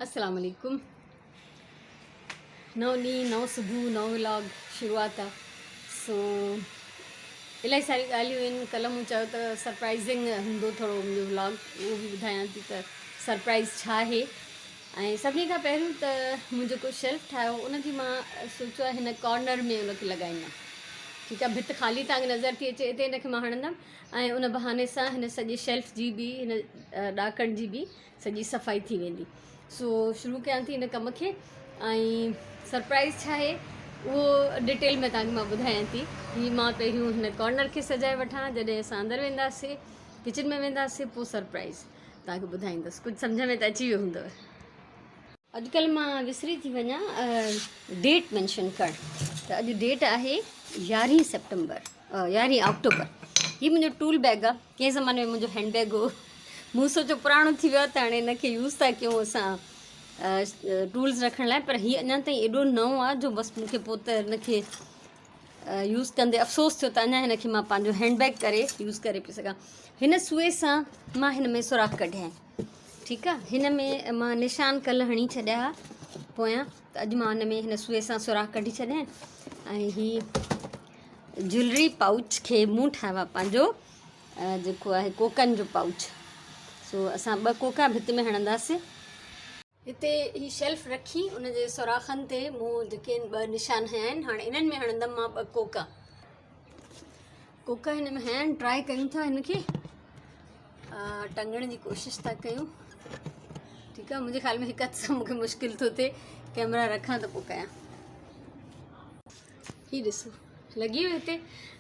अस्सलाम वालेकुम। नओं ॾींहुं, नओं सुबुह, नओं व्लॉग शुरूआत आहे। सो इलाही सारी ॻाल्हियूं आहिनि। कल्ह मूं चयो त सरप्राइज़िंग हूंदो थोरो मुंहिंजो व्लॉग, उहो बि ॿुधायां थी त सरप्राइज़ छा आहे। ऐं सभिनी खां पहिरियों त मुंहिंजो जेको शेल्फ ठाहियो उनजी मां सोचियो आहे हिन कॉर्नर में उनखे लॻाईंदमि। ठीकु आहे, भित ख़ाली तव्हांखे नज़र थी अचे, हिते हिनखे मां हणंदमि ऐं उन बहाने सां हिन सॼे शेल्फ जी बि, हिन ॾाकण जी बि सॼी सफ़ाई थी वेंदी। सो शुरू कयां थी हिन कम खे। ऐं सरप्राइज़ छा आहे उहो डिटेल में तव्हांखे मां ॿुधायां थी। हीअ मां पहिरियों हिन कॉर्नर खे सजाए वठां, जॾहिं असां अंदरि वेंदासीं, किचन में वेंदासीं, पोइ सरप्राइज़ तव्हांखे ॿुधाईंदसि। कुझु सम्झ में त अची वियो हूंदव। अॼुकल्ह मां विसरी थी वञा डेट मैंशन करणु, त अॼु डेट आहे 11 सितंबर 11 अक्टूबर। हीअ मुंहिंजो टूल बैग आहे। कंहिं ज़माने में मुंहिंजो हैंडबैग हो, मूं सोचियो पुराणो थी वियो आहे त हाणे हिनखे यूज़ था कयूं असां टूल्स रखण लाइ, पर हीअ अञा ताईं एॾो नओं आहे जो बसि मूंखे पोइ त हिनखे यूज़ कंदे अफ़सोस थियो त अञा हिनखे मां पंहिंजो हैंडबैग करे यूज़ करे पई सघां। हिन सुए सां मां हिन में सुराख कढिया आहिनि। ठीकु आहे, हिन में मां निशान कल्ह हणी छॾिया हुआ पोयां, त अॼु मां हिन में हिन सुए सां सुराख कढी छॾिया आहिनि। ऐं हीअ ज्वैलरी पाउच खे मूं ठाहियो आहे पंहिंजो जेको आहे कोकनि जो पाउच। सो असां 2 कोका भित में हणंदासीं। हिते ही शेल्फ रखी उनजे सुराखनि ते मूं जेके 2 निशान हया आहिनि। हाणे इन्हनि में हणंदमि मां 2 कोका हिन में हया आहिनि। ट्राई कयूं था हिनखे टंगण जी कोशिशि था कयूं। ठीकु आहे, मुंहिंजे ख़्याल में हिकु हथ सां मूंखे मुश्किल थो थिए, कैमरा रखां त पोइ कयां। हीअ ॾिसो लॻी वियो हिते।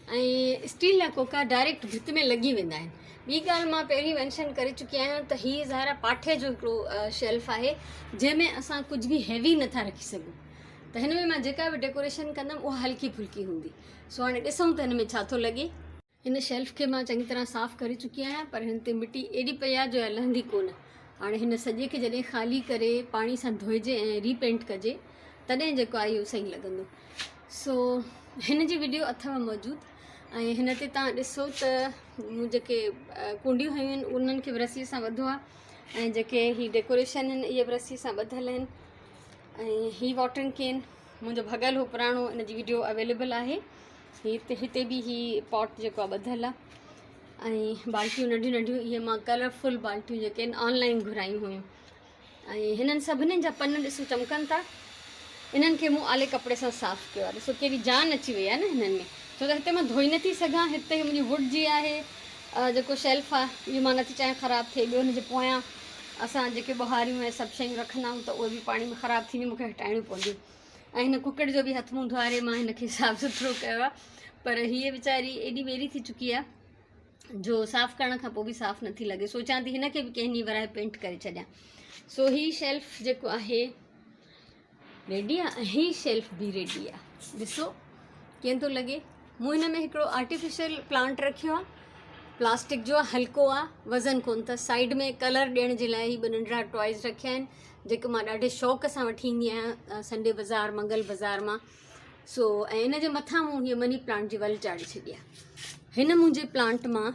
ऐं स्टील जा कोका डायरेक्ट भित में लॻी वेंदा आहिनि। ॿी ॻाल्हि मां पहिरीं मैंशन करे चुकी आहियां त हीअ ज़ाहिर पाठे जो हिकिड़ो शेल्फ आहे जंहिंमें असां कुझु बि हैवी नथा रखी सघूं। त हिन में मां जेका बि डेकोरेशन कंदमि उहा हल्की फुल्की हूंदी। सो हाणे ॾिसूं त हिन में छा थो लॻे। हिन शेल्फ खे मां चङी तरह साफ़ु करे चुकी आहियां, पर हिन ते मिटी एॾी पई आहे जो लहंदी कोन। हाणे हिन सॼे खे जॾहिं ख़ाली करे पाणी सां धोइजे ऐं रीपेंट कजे तॾहिं जेको आहे इहो सही लॻंदो। सो हिन जी वीडियो अथव मौजूदु। ऐं हिन ते तव्हां ॾिसो त मूं जेके कुंडियूं हयूं आहिनि उन्हनि खे बि रसीअ सां ॿधो आहे, ऐं जेके हीअ डेकोरेशन आहिनि इहे बि रसीअ सां ॿधियल आहिनि। ऐं हीअ वॉटरिंग कैन मुंहिंजो भॻल हो पुराणो, इन जी वीडियो अवेलेबल आहे। हिते बि हीअ पॉट जेको आहे ॿधियल आहे। ऐं बाल्टियूं नंढियूं नंढियूं, इहे मां कलरफुल बाल्टियूं जेके आहिनि ऑनलाइन घुरायूं हुयूं। ऐं हिननि सभिनीनि जा पन ॾिसो चमकनि था। इन्हनि खे मूं आले कपिड़े सां साफ़ु कयो आहे। ॾिसो केॾी जान अची वई आहे न हिननि में, छो त हिते मां धोई नथी सघां। हिते मुंहिंजी वुड जी आहे जेको शेल्फ आहे, इहो मां नथी चाहियां ख़राबु थिए। ॿियो हिनजे पोयां असां जेके ॿुहारियूं ऐं सभु शयूं रखंदा आहियूं त उहे बि पाणी में ख़राबु थींदियूं, मूंखे हटाइणियूं पवंदियूं। ऐं हिन कुकड़ जो बि हथ मुंहुं धोआरे मां हिनखे साफ़ु सुथिरो कयो आहे, पर हीअ वीचारी एॾी वेरी थी चुकी आहे जो साफ़ु करण खां पोइ बि साफ़ु नथी लॻे। सोचां थी हिनखे बि कंहिं ॾींहुं वराए पेंट करे छॾियां। सो हीअ शेल्फ जेको आहे रेडी आहे, ऐं हीअ शेल्फ बि रेडी आहे। ॾिसो कीअं थो लॻे। मूं हिन में हिकिड़ो आर्टिफिशियल प्लांट रखियो आहे, प्लास्टिक जो आहे, हल्को आहे, वज़न कोन अथसि। साइड में कलर ॾियण जे लाइ ही 2 नंढड़ा टॉयज़ रखिया आहिनि जेके मां ॾाढे शौक़ सां वठी ईंदी आहियां संडे बाज़ार, मंगल बाज़ार मां। सो ऐं इन जे मथां मूं हीअ मनी प्लांट जी वल चाढ़े छॾी आहे। हिन मुंहिंजे प्लांट मां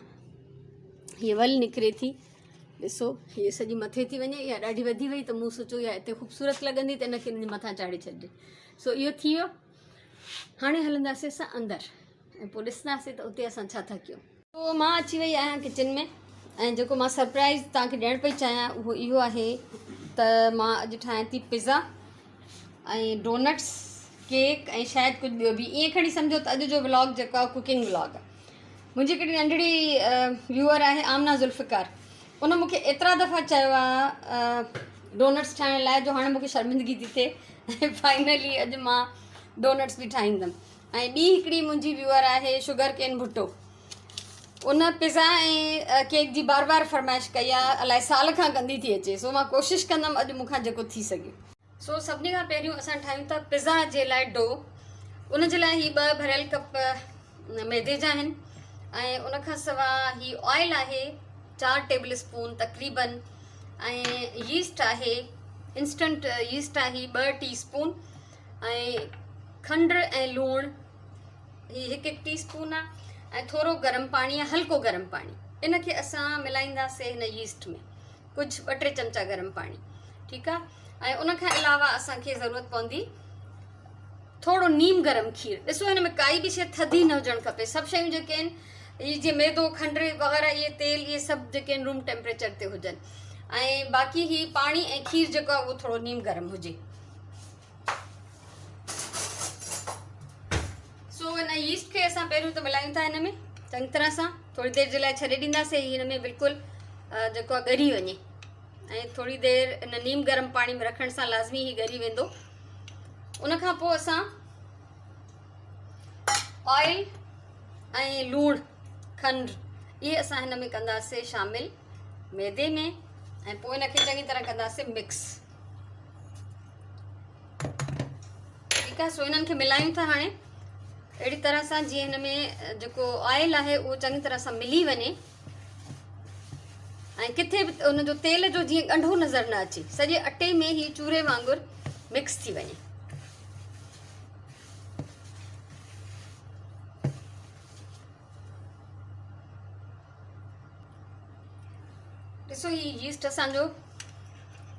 हीअ वल निकिरे थी। ॾिसो हीअ सॼी मथे थी वञे, इहा ॾाढी वधी वई त मूं सोचियो इहा हिते ख़ूबसूरत लॻंदी त इनखे हिन जे मथां चाढ़े छॾिजे। सो इहो थी वियो। हाणे हलंदासीं असां अंदरि ऐं पोइ ॾिसंदासीं त उते असां छा था कयूं। पोइ मां अची वई आहियां किचन में, ऐं जेको मां सरप्राइज़ तव्हांखे ॾियणु पई चाहियां उहो इहो आहे त मां अॼु ठाहियां थी पिज़्ज़ा ऐं डोनट्स, केक ऐं शायदि कुझु ॿियो बि। ईअं खणी सम्झो त अॼु जो व्लॉग जेको आहे कुकिंग व्लॉग आहे। मुंहिंजी हिकिड़ी नंढड़ी व्यूअर आहे आमना ज़ुल्फ़िकार, उन मूंखे एतिरा दफ़ा चयो आहे डोनट्स ठाहिण लाइ जो हाणे मूंखे शर्मिंदगी थी थिए। ऐं फाइनली अॼु मां डोनट्स बि ठाहींदमि। ऐं ॿी हिकिड़ी मुंहिंजी व्यूअर आहे शुगर केन भुट्टो, उन पिज़्ज़ा ऐं केक जी बार बार फरमाइश कई आहे, अलाए साल खां कंदी थी अचे। सो मां कोशिशि कंदमि अॼु मूंखां जेको थी सघे। सो सभिनी खां पहिरियों असां ठाहियूं था पिज़्ज़ा जे लाइ डो। उन जे लाइ ही 2 भरियल कप मैदे जा आहिनि, ऐं उनखां सवाइ ही ऑयल आहे 4 टेबल स्पून तक़रीबन, ऐं यीस्ट आहे, इंस्टेंट यीस्ट आहे 2 टीस्पून, ऐं खंडु ऐं लूणु ही 1 टीस्पून आहे, ऐं थोरो गरम पाणी आहे, हल्को गरम पाणी। इनखे असां मिलाईंदासीं हिन यीस्ट में, कुझु 2-3 चमचा गरम पाणी। ठीकु आहे। ऐं उन खां अलावा असांखे ज़रूरत पवंदी थोरो नीम गरम खीर। ॾिसो हिन में काई बि शइ थधी न हुजणु खपे। सभु शयूं जेके आहिनि इहे जीअं मैदो खंडु वग़ैरह इहे तेल इहे सभु जेके आहिनि रूम टेम्परेचर ते हुजनि, ऐं बाक़ी ही पाणी ऐं खीर जेको आहे उहो थोरो नीम गरम हुजे। सो हिन यीस्ट खे असां पहिरियों त मिलायूं था हिन में चङी तरह सां, थोरी देरि जे लाइ छॾे ॾींदासीं हिन में बिल्कुलु जेको आहे ॻरी वञे, ऐं थोरी देरि हिन नीम गरम पाणी में रखण सां लाज़मी ही ॻरी वेंदो। उन खां पोइ असां ऑयल ऐं लूणु खंडु इहे असां हिन में कंदासीं शामिलु मैदे में, ऐं पोइ हिनखे चङी तरह कंदासीं मिक्स। ठीकु आहे, सो हिननि खे मिलायूं था हाणे अहिड़ी तरह सां जीअं हिन में जेको ऑयल आहे उहो चङी तरह सां मिली वञे, ऐं किथे बि उनजो तेल जो जीअं ॻंढो नज़र न अचे, सॼे अटे में ही चूरे वांगुरु मिक्स थी वञे। ॾिसो ही यीस्ट असांजो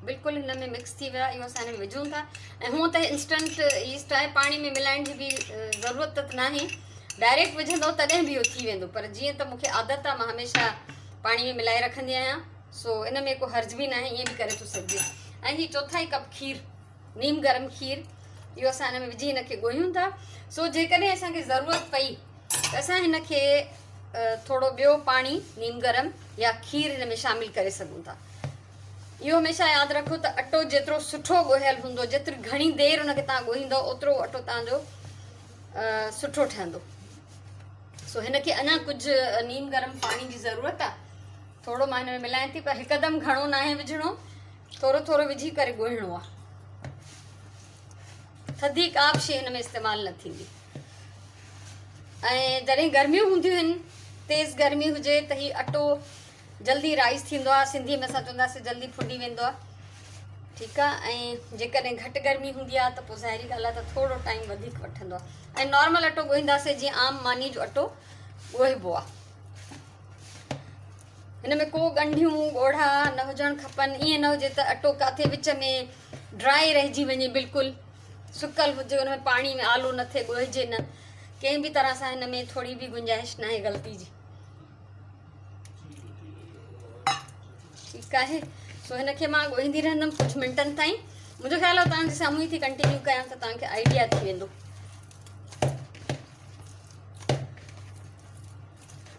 बिल्कुलु हिन में मिक्स थी वियो आहे, इहो असां हिन में विझूं था। ऐं हूअं त इंस्टेंट यीस्ट आहे, पाणी में मिलाइण जी बि ज़रूरत त नाहे, डायरेक्ट विझंदव तॾहिं बि इहो थी वेंदो, पर जीअं त मूंखे आदत आहे मां हमेशह पाणी में मिलाए रखंदी आहियां, सो इन में को हर्ज बि नाहे, ईअं बि करे थो सघिजे। ऐं ही 1/4 कप खीर, नीम गरम खीर, इहो असां हिन में विझी हिनखे ॻोहियूं था। सो जेकॾहिं असांखे ज़रूरत पई त असां हिनखे थोरो ॿियो पाणी नीम गरम या खीर हिन में शामिलु करे सघूं था। इहो हमेशह यादि रखो त अटो जेतिरो सुठो ॻोहियलु हूंदो, जेतिरी घणी देरि हुनखे तव्हां ॻोहींदव ओतिरो अटो तव्हांजो सुठो ठहंदो। सो हिनखे अञा कुझु नीम गरम पाणी जी ज़रूरत आहे, थोरो मां हिन में मिलायां थी, पर हिकदमि घणो नाहे विझणो, थोरो थोरो विझी करे ॻोहिणो आहे। थधी का बि शइ हिन में इस्तेमालु न थींदी। ऐं जॾहिं गर्मियूं हूंदियूं आहिनि, तेज़ गर्मी हुजे त हीउ अटो जल्दी राइस थींदो आहे, सिंधी में असां चवंदासीं जल्दी फुॾी वेंदो आहे। ठीकु आहे, ऐं जेकॾहिं घटि गर्मी हूंदी आहे त पोइ ज़ाहिरी ॻाल्हि आहे त थोरो टाइम वधीक वठंदो आहे। ऐं नॉर्मल अटो ॻोहींदासीं जीअं आम मानी जो अटो ॻोहिबो आहे। हिन में को ॻंढियूं ॻोढ़ा न हुजणु खपनि, ईअं न हुजे त अटो किथे विच में ड्राई रहिजी वञे, बिल्कुलु सुकल हुजे, हुन में पाणी में आलो न थिए, ॻोहिजे न, कंहिं बि तरह सां हिन में थोरी बि गुंजाइश न आहे ग़लती जी। ठीकु आहे, सो हिनखे मां ॻोहींदी रहंदमि कुझु मिंटनि ताईं। मुंहिंजो ख़्यालु आहे तव्हांजे साम्हूं ई थी कंटिन्यू कयां त तव्हांखे आइडिया थी वेंदो।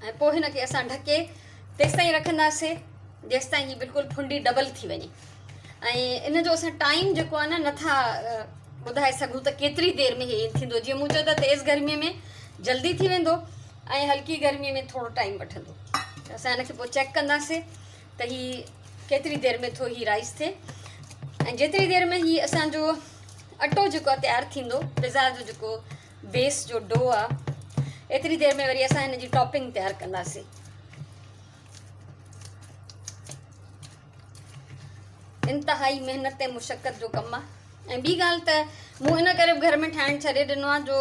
ऐं पोइ हिनखे असां ढके तेसि ताईं रखंदासीं जेसि ताईं हीअ बिल्कुलु फुंडी डबल थी वञे। ऐं इन जो असां टाइम जेको आहे न नथा ॿुधाए सघूं त केतिरी देरि में हीअ थींदो। जीअं मूं चयो त तेज़ गर्मीअ में जल्दी थी वेंदो ऐं हल्की गर्मीअ में थोरो टाइम वठंदो। त असां हिनखे पोइ चेक कंदासीं त हीअ केतिरी देरि में थो हीअ राइस थिए। ऐं जेतिरी देरि में हीअ असांजो अटो जेको आहे तयारु थींदो, पिज़्ज़ा जो जेको बेस जो डो आहे, एतिरी देरि में वरी असां हिन जी टॉपिंग तयारु कंदासीं। इंतिहाई महिनत ऐं मुशक़त जो कमु आहे। ऐं ॿी ॻाल्हि त मूं इन करे घर में ठाहिणु छॾे ॾिनो आहे जो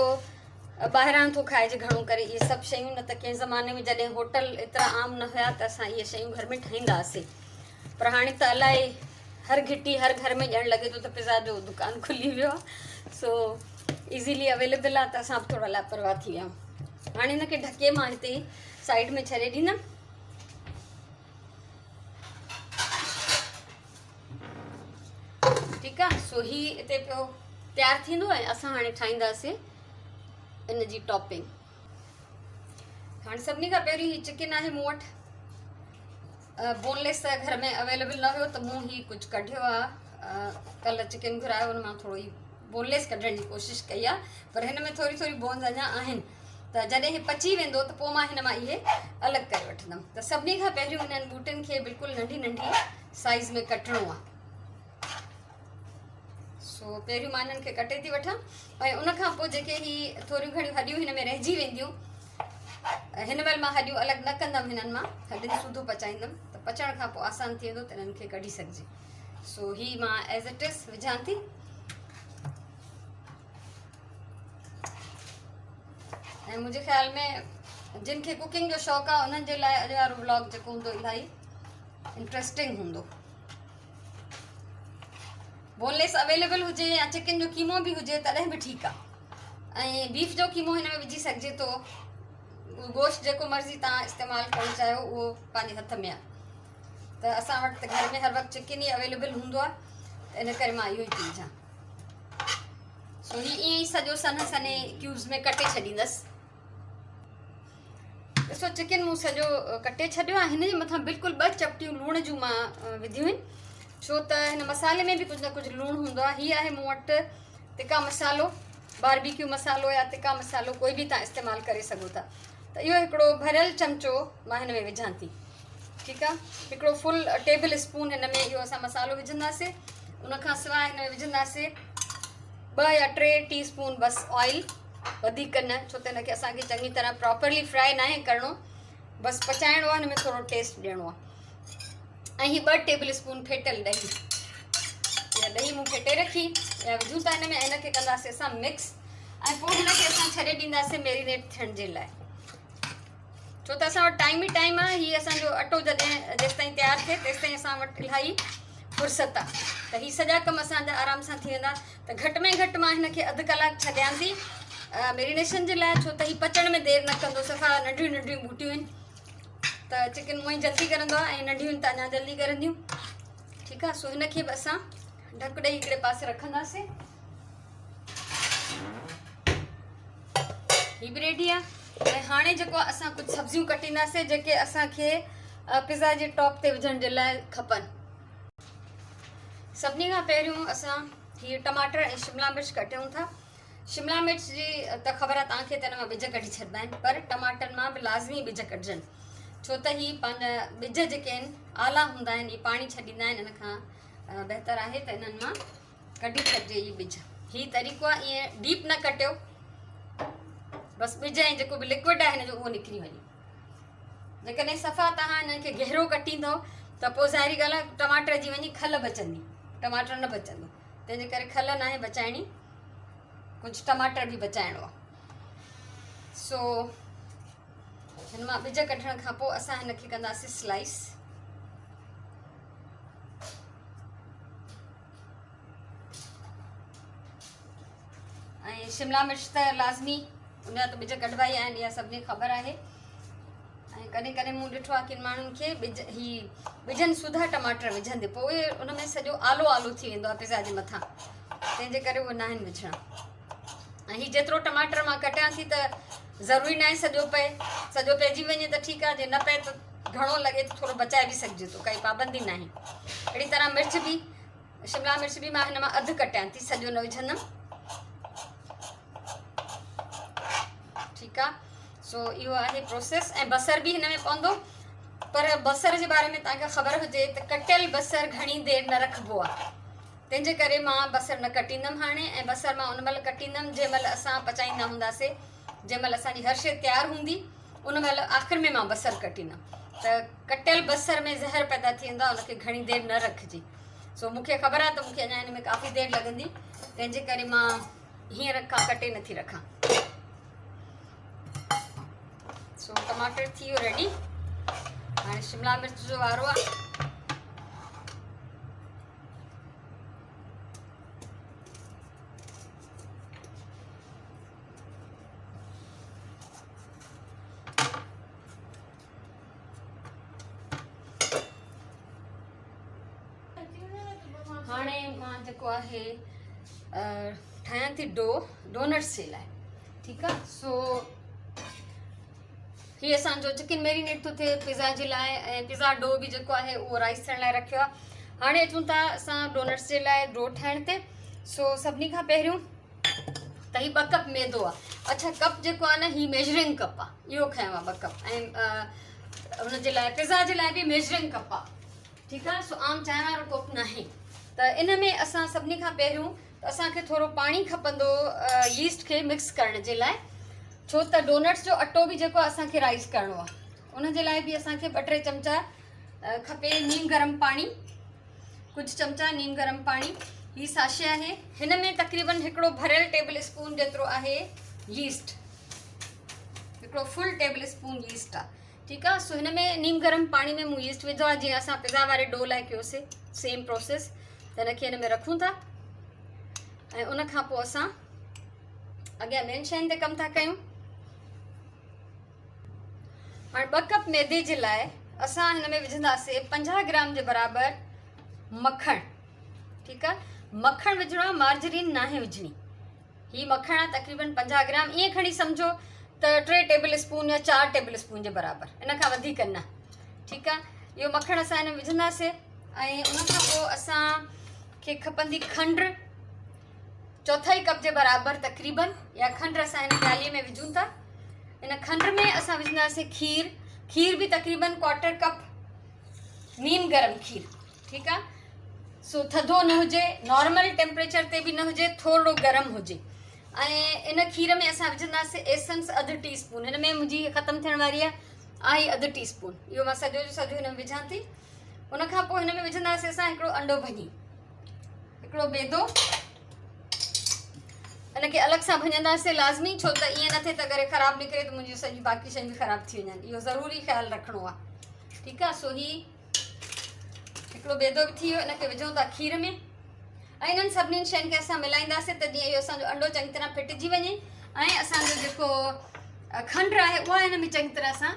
ॿाहिरां थो खाइजे घणो करे इहे सभु शयूं, न त कंहिं ज़माने में जॾहिं होटल एतिरा आम न हुया त असां इहे शयूं घर में ठाहींदा हुआसीं। पर हाणे त अलाए हर घिटी हर घर में ॼणु लॻे थो त पिज़्ज़ा जो दुकानु खुली वियो आहे, सो इज़ीली अवेलेबल आहे, त असां बि थोरा लापरवाह थी विया आहियूं। हाणे हिनखे ढके मां हिते साइड में छॾे ॾींदमि। ठीकु आहे, सो हीअ हिते पियो तयारु थींदो ऐं असां हाणे ठाहींदासीं इन जी टॉपिंग। हाणे सभिनी खां पहिरीं हीअ चिकन आहे मूं वटि, बोनलेस त घर में अवेलेबल न हुयो त मूं हीअ कुझु कढियो आहे। कल्ह चिकन घुरायो, हुन मां थोरो ई बोनलेस कढण जी कोशिशि कई आहे, पर हिन में थोरी थोरी बोन्स अञा आहिनि, त जॾहिं हीअ पची वेंदो त पोइ मां हिन मां इहे अलॻि करे वठंदमि। त सभिनी खां पहिरियों हिननि बूटियुनि खे बिल्कुलु नंढी नंढी साइज़ में कटणो आहे। सो पहिरियों मां हिननि खे कटे थी वठां, ऐं उनखां पोइ जेके हीअ थोरियूं घणियूं हॾियूं हिन में रहिजी वेंदियूं, हिन महिल मां हॾियूं अलॻि न कंदमि, हिननि मां हॾियुनि सूधो पचाईंदमि, त पचण खां पोइ आसानु थी वेंदो त हिननि खे कढी सघिजे। सो हीअ मां एज़ इट इज़ विझां थी। ऐं मुंहिंजे ख़्याल में जिन खे कुकिंग जो शौक़ु आहे उन्हनि जे लाइ अॼु वारो व्लॉग जेको हूंदो इलाही इंट्रस्टिंग हूंदो। बोनलेस अवेलेबल हुजे या चिकन जो कीमो बि हुजे तॾहिं बि ठीकु आहे। ऐं बीफ जो कीमो हिन में विझी सघिजे थो। गोश्त जेको मर्ज़ी तव्हां इस्तेमालु करणु चाहियो उहो पंहिंजे हथ में आहे। त असां वटि त घर में हर वक़्तु चिकन ई अवेलेबल हूंदो आहे, त इन करे मां इहो ई थी विझां। सो हीअ ईअं ई सॼो सन्हे सन्हे क्यूब्स में कटे छॾींदसि। ॾिसो चिकन मूं सॼो कटे छॾियो आहे। हिन जे मथां बिल्कुलु 2 चपटियूं लूण जूं मां विधियूं आहिनि, छो त हिन मसाले में बि कुझु न कुझु लूणु हूंदो आहे। हीअ आहे मूं वटि तिका मसालो, बारबेक्यू मसालो या तिका मसालो कोई बि तव्हां इस्तेमालु करे सघो था। त इहो हिकिड़ो भरियल चमिचो मां हिन में विझां थी, ठीकु आहे। हिकिड़ो फुल टेबल स्पून हिन में इहो असां मसालो विझंदासीं। उनखां सवाइ हिन में विझंदासीं 2 या 3 टीस्पून बसि ऑइल, वधीक न, छो त हिनखे असांखे चङी तरह प्रॉपरली फ्राई न आहे करिणो, बसि पचाइणो आहे, हिन में थोरो टेस्ट ॾियणो आहे। ऐं हीअ 2 टेबल स्पून फेटियल ॾही, इहा ॾही मूं फेटे रखी, या विझूं था हिन में। हिनखे कंदासीं असां मिक्स, ऐं पोइ हिनखे असां छॾे ॾींदासीं मैरिनेट थियण जे लाइ, छो त असां वटि टाइम ई टाइम आहे। हीअ असांजो अटो जॾहिं जेसिताईं तयारु थिए तेसिताईं असां वटि इलाही फुर्सत आहे। त हीअ सॼा कम असांजा आराम सां थी वेंदा। त घटि में घटि मां हिनखे अधु कलाकु छॾियां थी मैरिनेशन जे लाइ, छो त हीअ पचण में देरि न कंदो। सफ़ा नंढियूं नंढियूं बूटियूं आहिनि, त चिकन उअं ई जल्दी करंदो आहे, ऐं नंढियूं आहिनि त अञा जल्दी करंदियूं, ठीकु आहे। सो हिनखे बि असां ढक ॾेई हिकिड़े पासे रखंदासीं। हीअ बि रेडी आहे। ऐं हाणे जेको आहे असां कुझु सब्जियूं कटींदासीं जेके असांखे पिज़्ज़ा जे टॉप ते विझण जे लाइ खपनि। सभिनी खां पहिरियों असां हीअ टमाटर ऐं शिमला मिर्च कटियूं था। शिमला मिर्च जी त ख़बर आहे तव्हांखे, त हिन मां ॿिज कढी छॾिबा आहिनि, पर टमाटनि मां बि लाज़मी ॿिज कढजनि, छो त हीअ पंहिंजा ॿिज जेके आहिनि आला हूंदा आहिनि, इहे पाणी छॾींदा आहिनि। हिन खां बहितर आहे त इन्हनि मां कढी छॾिजे इहे ॿिज। हीअ तरीक़ो आहे, ईअं डीप न कटियो, बसि ॿिज ऐं जेको बि लिक्विड आहे हिन जो उहो निकिरी वञे। जेकॾहिं सफ़ा तव्हां हिननि खे गहरो कटींदव त पोइ ज़ाहिरी ॻाल्हि आहे टमाटर जी वञी खल बचंदी, टमाटर न बचंदो। तंहिंजे करे खल न आहे बचाइणी, कुझु टमाटर बि बचाइणो आहे। सो हिन मां ॿिज कढण खां पोइ असां हिनखे कंदासीं स्लाइस। ऐं शिमला मिर्च त लाज़मी उनजा त ॿिज कढिबा ई आहिनि, इहा सभिनी ख़बर आहे। ऐं कॾहिं कॾहिं मूं ॾिठो आहे कि माण्हुनि खे ॿिजनि सुधा टमाटर विझंदे, पोइ उहे उन में सॼो आलो आलो थी वेंदो आहे पिज़्ज़ा जे मथां, तंहिंजे करे उहे न आहिनि विझणा। ऐं हीअ जेतिरो टमाटर मां कटियां थी त ज़रूरी न आहे सॼो पइजी वञे त ठीकु आहे, जे न पए त घणो लॻे त थोरो बचाए बि सघिजे थो, काई पाबंदी न आहे। अहिड़ी तरह मिर्च बि, शिमला मिर्च बि मां हिन मां अधु कटियां थी, सॼो न विझंदमि, ठीकु आहे। सो इहो आहे प्रोसेस। ऐं बसर बि हिन में पवंदो, पर बसर जे बारे में तव्हांखे ख़बर हुजे त कटियल बसर घणी देरि न रखिबो आहे, तंहिंजे करे मां बसर न कटींदमि हाणे। ऐं बसर मां उन महिल कटींदमि जंहिं महिल असां पचाईंदा हूंदासीं, जंहिं महिल असांजी हर शइ तयारु हूंदी, उन महिल आख़िर में मां बसर कटींदमि। त कटियल बसर में ज़हर पैदा थी वेंदो आहे, उनखे घणी देरि न रखिजे। सो मूंखे ख़बर आहे त मूंखे अञा हिन में काफ़ी देरि लॻंदी, तंहिंजे करे मां हींअर खां कटे नथी रखां। सो टमाटर थी वियो रेडी। हाणे शिमला मिर्च जो वारो आहे। हाणे मां जेको आहे ठाहियां थी डोनट्स जे लाइ, ठीकु आहे। सो हीअ असांजो चिकन मैरिनेट थो थिए पिज़्ज़ा जे लाइ, ऐं पिज़्ज़ा डो बि जेको आहे उहो राइस थियण लाइ रखियो आहे। हाणे अचूं था असां डोनट्स जे लाइ डो ठाहिण ते। सो सभिनी खां पहिरियों त हीअ 2 कप मैदो आहे। अच्छा, कप जेको आहे न, हीअ मेजरिंग कप आहे, इहो खयों आहे 2 कप। ऐं हुनजे लाइ पिज़्ज़ा जे लाइ बि मेजरिंग कप आहे, ठीकु आहे। सो आम चांहि वारो कोप न आहे। त इन में असां सभिनी खां पहिरियों त असांखे थोरो पाणी खपंदो यीस्ट खे मिक्स करण जे लाइ, छो त डोनट्स जो अटो बि जेको आहे असांखे राइस करिणो आहे, उनजे लाइ बि असांखे 2-3 चमचा खपे नीम गरम पाणी, कुझु चमचा नीम गरम पाणी। हीअ साशे आहे, हिन में तक़रीबन हिकिड़ो भरियल टेबल स्पून जेतिरो आहे यीस्ट, हिकिड़ो फुल टेबल स्पून यीस्ट आहे, ठीकु आहे। सो हिन में नीम गरम पाणी में मूं यीस्ट विधो आहे, जीअं असां पिज़्ज़ा वारे डो लाइ कयोसीं, सेम प्रोसेस। त हिनखे हिन में रखूं था। ऐं उन खां पोइ असां अॻियां ॿियनि शयुनि ते कमु था कयूं। हाणे 2 कप मैदे जे लाइ असां हिन में विझंदासीं 50 ग्राम जे बराबरि मखण। ठीकु आहे, मखण विझणो आहे, मार्जरीन नाहे विझणी। ही मखण आहे तक़रीबन 50 ग्राम, ईअं खणी सम्झो त 3 टेबल स्पून या 4 टेबल स्पून जे बराबरि, इन खां वधीक न। ठीकु आहे, इहो मखण असां हिन में विझंदासीं। ऐं उन खां पोइ असांखे खपंदी खंड 1/4 कप जे बराबरि तक़रीबन, या खंड असां हिन प्यालीअ में विझूं था। इन खंड में असां विझंदासीं खीर। खीर बि तक़रीबन 1/4 कप, नीम गरम खीर। ठीकु आहे, सो थधो न हुजे, नॉर्मल टेम्परेचर ते बि न हुजे, थोरो गरम हुजे। ऐं इन खीर में असां विझंदासीं एसेंस 1/2 टीस्पून। हिन में मुंहिंजी ख़तमु थियण वारी आहे 1/2 टीस्पून, इहो मां सॼो जो सॼो हिन में विझां थी। उन खां पोइ हिन में विझंदासीं असां हिकिड़ो अंडो भञी, हिकिड़ो बेदो। इनखे अलॻि सां भञंदासीं लाज़मी, छो त ईअं न थिए त अगरि ख़राबु निकिरे त मुंहिंजी सॼी बाक़ी शयूं बि ख़राबु थी वञनि, इहो ज़रूरी ख़्यालु रखिणो आहे। ठीकु आहे, सो ही हिकिड़ो बेदो बि थी वियो, इनखे विझूं था खीर में। ऐं इन्हनि सभिनीनि शयुनि खे असां मिलाईंदासीं त जीअं इहो असांजो अंडो चङी तरह फिटिजी वञे ऐं असांजो जेको खंड आहे उहा हिन में चङी तरह सां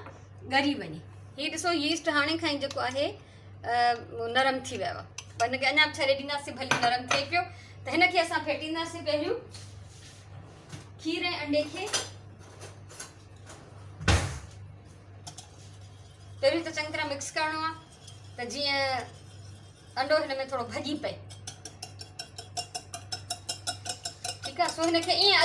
ॻरी वञे। हीअ ॾिसो, यीस्ट हाणे खां ई जेको आहे नरम थी वियो आहे, पर हिनखे अञा छॾे ॾींदासीं भली नरम थिए पियो। त हिनखे असां फेटींदासीं पहिरियों खीर ऐं अंडे खे। पहिरियों त चङी तरह मिक्स करिणो आहे त जीअं अंडो हिन में थोरो भॼी पए। ठीकु आहे, सो हिनखे ईअं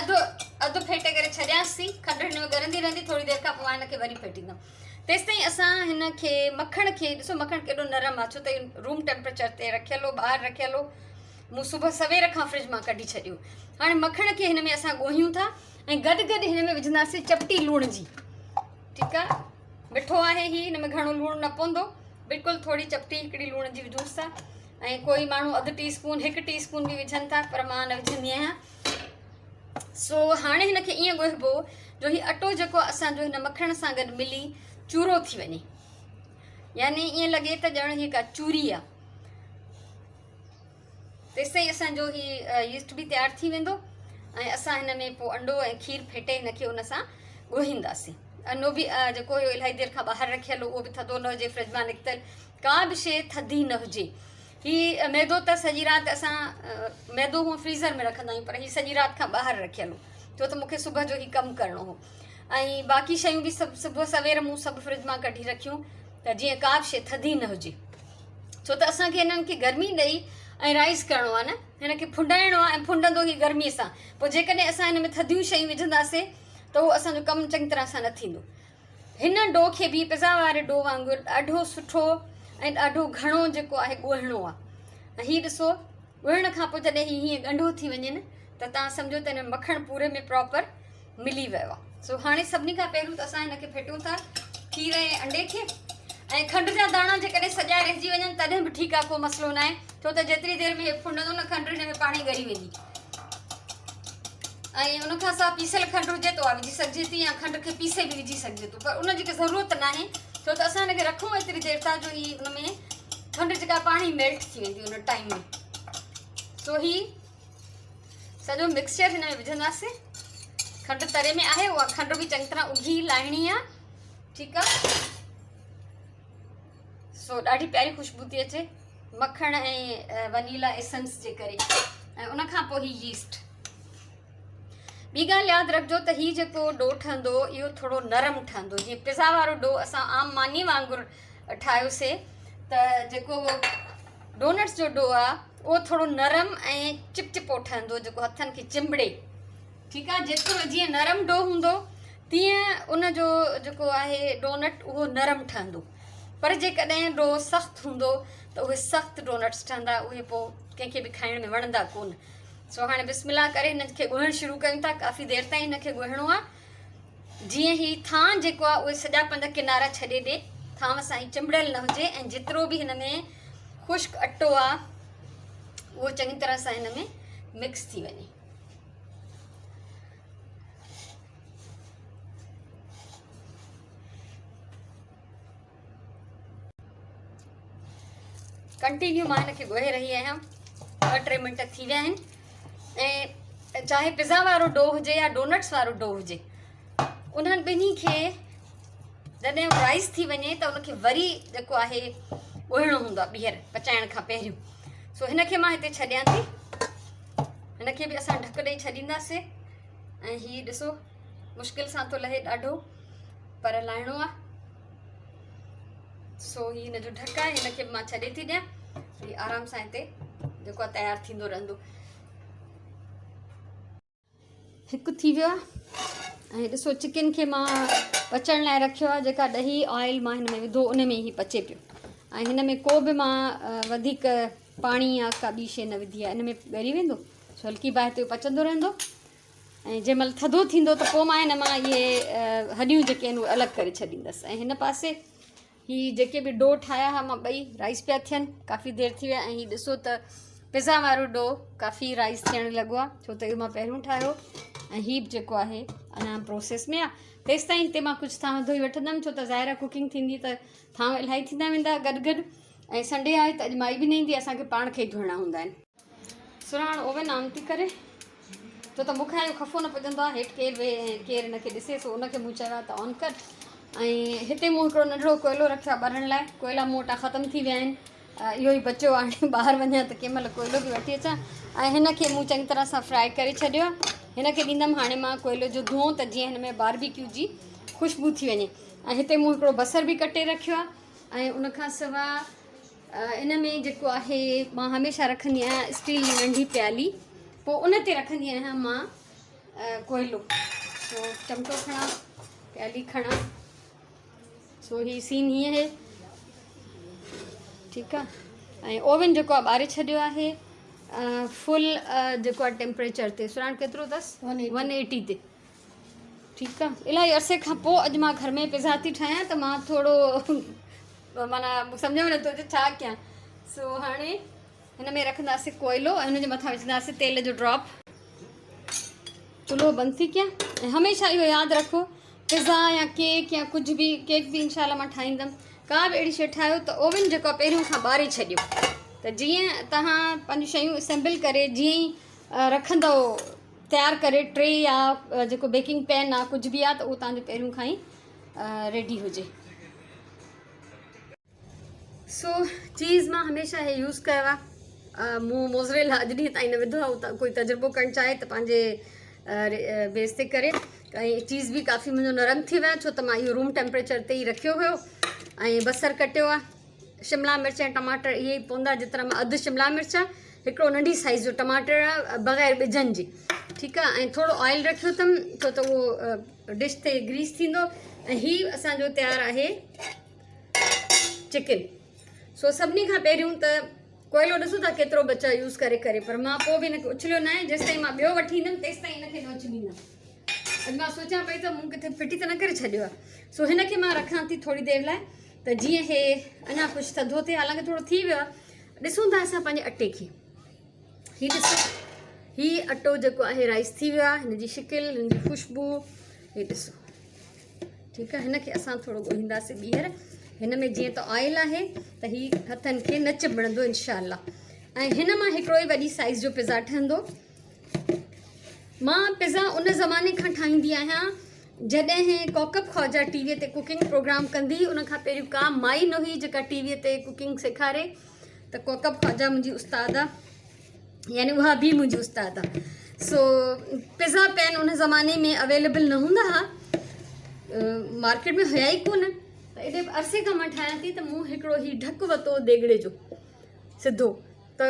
अधु फेटे करे छॾियांसि थी। खंड हिन में ॻरंदी रहंदी, थोरी देरि खां पोइ मां हिनखे वरी फेटींदमि। तेसि ताईं असां हिनखे मखण खे, ॾिसो मखण केॾो नरम आहे, छो त रूम टेम्परेचर ते रखियल हो, ॿाहिरि रखियल हो, मूं सुबुह सवेर खां फ्रिज मां कढी छॾियो। हाणे मखण खे हिन में असां ॻोहियूं था ऐं गॾु गॾु हिन में विझंदासीं चपटी लूण जी। ठीकु आहे, मिठो आहे ही, हिन में घणो लूणु न पवंदो, बिल्कुलु थोरी चपटी हिकिड़ी लूण जी विझूंसि था। ऐं कोई माण्हू 1/2 टीस्पून 1 टीस्पून बि विझनि था, पर मां न विझंदी आहियां। सो हाणे हिनखे ईअं ॻोहिबो जो ही अटो जेको असांजो हिन मखण सां गॾु मिली चूरो थी वञे, यानी ईअं लॻे त ॼण ही का चूरी आहे। तेसि ताईं असांजो ही यीस्ट बि तयारु थी वेंदो ऐं असां हिन में पोइ अंडो ऐं खीर फेटे हिनखे उन सां ॻोहींदासीं। अनो बि जेको हुयो इलाही देरि खां ॿाहिरि रखियल हो, उहो बि थधो न हुजे, फ्रिज मां निकितल का बि शइ थधी न हुजे। ही मैदो त सॼी राति असां मैदो हूअं फ्रीज़र में रखंदा आहियूं, पर ही सॼी राति खां ॿाहिरि रखियल हो, छो त मूंखे सुबुह जो ही कमु करिणो हो। ऐं बाक़ी शयूं बि सभु सुबुह सवेर मूं सभु फ्रिज मां कढी रखियूं त जीअं का बि शइ थधी न हुजे, छो त असांखे हिननि खे गर्मी ॾेई ऐं राइस करिणो आहे न, हिनखे फुंडाइणो आहे ऐं फुंडंदो ही गर्मीअ सां। पोइ जेकॾहिं असां हिन में थधियूं शयूं विझंदासीं त उहो असांजो कमु चङी तरह सां न थींदो। हिन डो खे बि पिज़ा वारे डो वांगुरु ॾाढो सुठो ऐं ॾाढो घणो जेको आहे ॻोहिणो आहे। ऐं हीअ ॾिसो, ॻोहिण खां पोइ जॾहिं हीअं ॻंढो थी वञे न त तव्हां सम्झो त हिन मखण पूरे में प्रॉपर मिली वियो आहे। सो हाणे सभिनी खां पहिरियों त असां हिनखे फेटियूं था खीर ऐं अंडे खे। ऐं खंड जा दाणा जेकॾहिं सॼा रहिजी वञनि तॾहिं बि ठीकु आहे, को मसइलो न आहे, छो त जेतिरी देरि में फुंडंदो न खंड हिन में पाणी ॻरी वेंदी। ऐं उनखां सवाइ पीसियल खंड हुजे त उहा विझी सघिजे थी, या खंड खे पीसे बि विझी सघिजे थो, पर उनजी ज़रूरत न आहे, छो त असां हिनखे रखूं एतिरी देरि तां जो ही उन में खंड जेका पाणी मेल्ट थी वेंदी उन टाइम में। सो ही सॼो मिक्सचर हिन में विझंदासीं। खंड तरे में आहे, उहा खंड बि चङी तरह उघी लाहिणी आहे। ठीकु आहे, सो ॾाढी प्यारी ख़ुशबू थी अचे मखण ऐं वनीला एसेंस जे करे। ऐं उन खां पोइ ही यीस्ट। ॿी ॻाल्हि यादि रखिजो त हीउ जेको डो ठहंदो इहो थोरो नरम ठहंदो। जीअं पिज़ा वारो डो असां आम मानी वांगुरु ठाहियोसीं त जेको डोनट्स जो डो आहे उहो थोरो नरम ऐं चिपचिपो ठहंदो, जेको हथनि खे चिंबड़े। ठीकु आहे, जेतिरो जीअं नरम डो हूंदो तीअं उनजो जेको आहे डोनट उहो नरम ठहंदो। पर जेकॾहिं डो सख़्तु हूंदो त उहे सख़्तु डोनट्स ठहंदा, उहे पोइ कंहिंखे बि खाइण में वणंदा कोन। सो हाणे बिस्मिल्लाह करे हिनखे ॻोहिणु शुरू कयूं था। काफ़ी देरि ताईं हिनखे ॻोहिणो आहे, जीअं ही थां जेको आहे उहे सॼा 5 किनारा छॾे ॾिए, थांव सां ही चिंबड़ियल न हुजे, ऐं जेतिरो बि हिन में ख़ुश्क अटो आहे उहो चङी तरह सां हिन में मिक्स थी वञे। कंटिन्यू मां हिनखे ॻोहे रही आहियां, 2-3 मिंट थी विया आहिनि। ऐं चाहे पिज़्ज़ा वारो डो हुजे या डोनट्स वारो डो हुजे, उन्हनि ॿिन्ही खे जॾहिं राइस थी वञे त उनखे वरी जेको आहे ॻोहिणो हूंदो आहे ॿीहर पचाइण खां पहिरियों। सो हिनखे मां हिते छॾियां थी, हिनखे बि असां ढक ॾेई छॾींदासीं। ऐं हीअ ॾिसो मुश्किल सां थो लहे ॾाढो, पर लाहिणो आहे। सो हीअ हिनजो ढक आहे, हिनखे मां छॾे थी ॾियां, हीअ आराम सां हिते जेको आहे तयारु थींदो रहंदो। हिकु थी वियो आहे। ऐं ॾिसो चिकन खे मां पचण लाइ रखियो आहे, जेका ॾही ऑयल मां हिन में विधो उन में ई पचे पियो। ऐं हिन में को बि मां वधीक पाणी या का ॿी शइ न विधी आहे, हिन में ॻरी वेंदो, छो हल्की बाहि ते पचंदो रहंदो। ऐं जंहिं महिल थधो थींदो त पोइ मां हिन मां इहे हॾियूं जेके आहिनि उहे अलॻि करे छॾींदसि। ऐं हिन पासे हीअ जेके बि डो ठाहिया हुआ मां ॿई राइस पिया थियनि, काफ़ी देरि थी विया। ऐं हीअ ॾिसो त पिज़्ज़ा वारो डो काफ़ी राइस थियणु लॻो आहे, छो त इहो मां पहिरियों ठाहियो। ऐं हीअ बि जेको आहे अञा प्रोसेस में आहे। तेसि ताईं हिते मां कुझु थांव धोई वठंदमि, छो त ज़ाहिर कुकिंग थींदी त थांव इलाही थींदा वेंदा गॾु गॾु। ऐं संडे आहे त अॼु माई बि न ईंदी, असांखे पाण खे ई धोइणा हूंदा आहिनि। सुराण ओवन ऑन थी करे, छो त मूंखां इहो खफ़ो न पुॼंदो आहे, हेठि केरु वेहे ऐं केरु हिनखे ॾिसे, सो उनखे मूं चयो आहे त ऑन कर। ऐं हिते मूं हिकिड़ो नंढिड़ो कोयलो रखियो आहे ॿरण लाइ, कोयला मूं वटां ख़तमु थी विया आहिनि। इहो ई बचियो आहे, हाणे ॿाहिरि वञा त कंहिं महिल कोयलो बि वठी अचां। ऐं हिनखे मूं चङी तरह सां फ्राए करे छॾियो आहे। हिनखे ॾींदमि हाणे मां कोयलो जो धुओं, त जीअं हिन में बारबेक्यू जी ख़ुशबू थी वञे। ऐं हिते मूं हिकिड़ो बसर बि कटे रखियो आहे। ऐं उनखां सवाइ इन में जेको आहे मां हमेशह रखंदी आहियां स्टील जी नंढी प्याली, पोइ उन ते रखंदी आहियां मां कोयलो। सो चमचो खणा, प्याली खणा, सो हीअ सीन हीअं आहे, ठीकु आहे। ऐं ओवन जेको आहे ॿारे छॾियो आहे फुल जेको आहे टेम्परेचर ते। सुराण केतिरो अथसि? 180 ते, ठीकु आहे। इलाही अरसे खां पोइ अॼु मां घर में पिज़्ज़ा थी ठाहियां, त मां थोरो माना सम्झ में नथो अचे छा कयां। सो हाणे हिन में रखंदासीं कोयलो ऐं हुनजे मथां विझंदासीं तेल जो ड्रॉप। चुल्हो बंदि थी कयां। ऐं हमेशह इहो यादि रखो, पिज़्ज़ा या केक या कुझु बि, केक बि इनशाला मां ठाहींदमि, का बि अहिड़ी शइ ठाहियो त ओवन जेको आहे पहिरियों खां ॿारे छॾियो, त जीअं तव्हां पंहिंजूं शयूं असेंबल करे जीअं ई रखंदव तयारु करे, ट्रे या जेको बेकिंग पैन आहे कुझु बि आहे, त उहो तव्हांजो पहिरियों खां ई रेडी हुजे। सो चीज़ मां हमेशह इहे यूज़ कयो आहे। मूं मोज़रेला अॼु ॾींहं ताईं न विधो आहे, त कोई तजुर्बो करणु चाहे त पंहिंजे बेस ते करे। ऐं चीज़ बि काफ़ी मुंहिंजो नरम थी वियो आहे, छो त मां इहो रूम टेम्परेचर ते ई रखियो हुयो। ऐं बसरु कटियो आहे, शिमला मिर्च ऐं टमाटर इहे ई पवंदा, जेतिरा मां अधु शिमला मिर्च आहे, हिकिड़ो नंढी साइज़ जो टमाटर आहे बग़ैर ॿिजनि जी, ठीकु आहे। ऐं थोरो ऑयल रखियो अथमि, छो त उहो डिश ते ग्रीस थींदो। ऐं हीअ असांजो तयारु आहे चिकन। सो सभिनी खां पहिरियों त कोयलो ॾिसो था केतिरो बचा यूज़ करे करे, पर मां पोइ बि हिनखे उछलियो न आहे। जेसि ताईं मां ॿियो वठी ईंदमि तेसि ताईं हिनखे न उछलींदमि। अॼु मां सोचां पई त मूं किथे फिटी त न करे छॾियो आहे। सो हिनखे मां रखां थी थोरी देरि लाइ, त जीअं हे अञा कुझु थधो थिए, हालांकि थोरो थी वियो आहे। ॾिसूं था असां पंहिंजे अटे खे, हीअ ॾिसो, हीअ अटो जेको आहे राइस थी वियो आहे, हिनजी शिकिल, हिनजी ख़ुशबू, हीअ ॾिसो, ठीकु आहे। हिनखे असां थोरो ॻोहींदासीं ॿीहर। हिन में जीअं त ऑयल आहे त हीअ हथनि खे न चिॿड़ंदो इनशाला। ऐं हिन मां हिकिड़ो ई वॾी साइज़ जो पिज़्ज़ा ठहंदो। मां पिज़्ज़ा उन ज़माने खां ठाहींदी आहियां जॾहिं कौकब ख्वाजा टीवीअ ते कुकिंग प्रोग्राम कंदी हुई। उनखां पहिरियों का माई न हुई जेका टीवीअ ते कुकिंग सेखारे, त कौकब ख्वाजा मुंहिंजी उस्ताद आहे, यानी उहा बि मुंहिंजी उस्ताद आहे। सो पिज़्ज़ा पैन उन ज़माने में अवेलेबल न हूंदा हुआ, मार्केट में हुया ई कोन। त एॾे अरसे खां मां ठाहियां थी, त मूं हिकिड़ो ई ढकु वरितो देगिड़े जो सिधो, त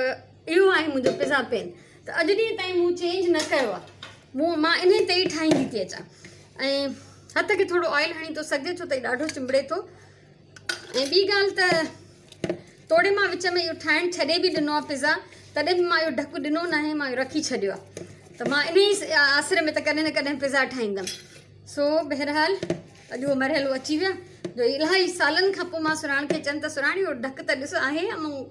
इहो आहे मुंहिंजो पिज़्ज़ा पैन। त अॼु ॾींहं ताईं मूं चेंज न कयो आहे, मां इन ते ई ठाहींदी थी अचां। ऐं हथ खे थोरो ऑयल हणी थो सघे, छो त ॾाढो चिंबड़े थो। ऐं ॿी ॻाल्हि त तोड़े मां विच में इहो ठाहिणु छॾे बि ॾिनो आहे पिज़्ज़ा, तॾहिं बि मां इहो ढकु ॾिनो न आहे, मां इहो रखी छॾियो आहे। त मां इन ई आसिरे में त कॾहिं न कॾहिं पिज़्ज़ा ठाहींदमि। सो बहरहाल अॼु उहो मरहलो अची वियो, जो इलाही सालनि खां पोइ मां सुराण खे चवनि त सुराणी इहो ढकु त ॾिस आहे, ऐं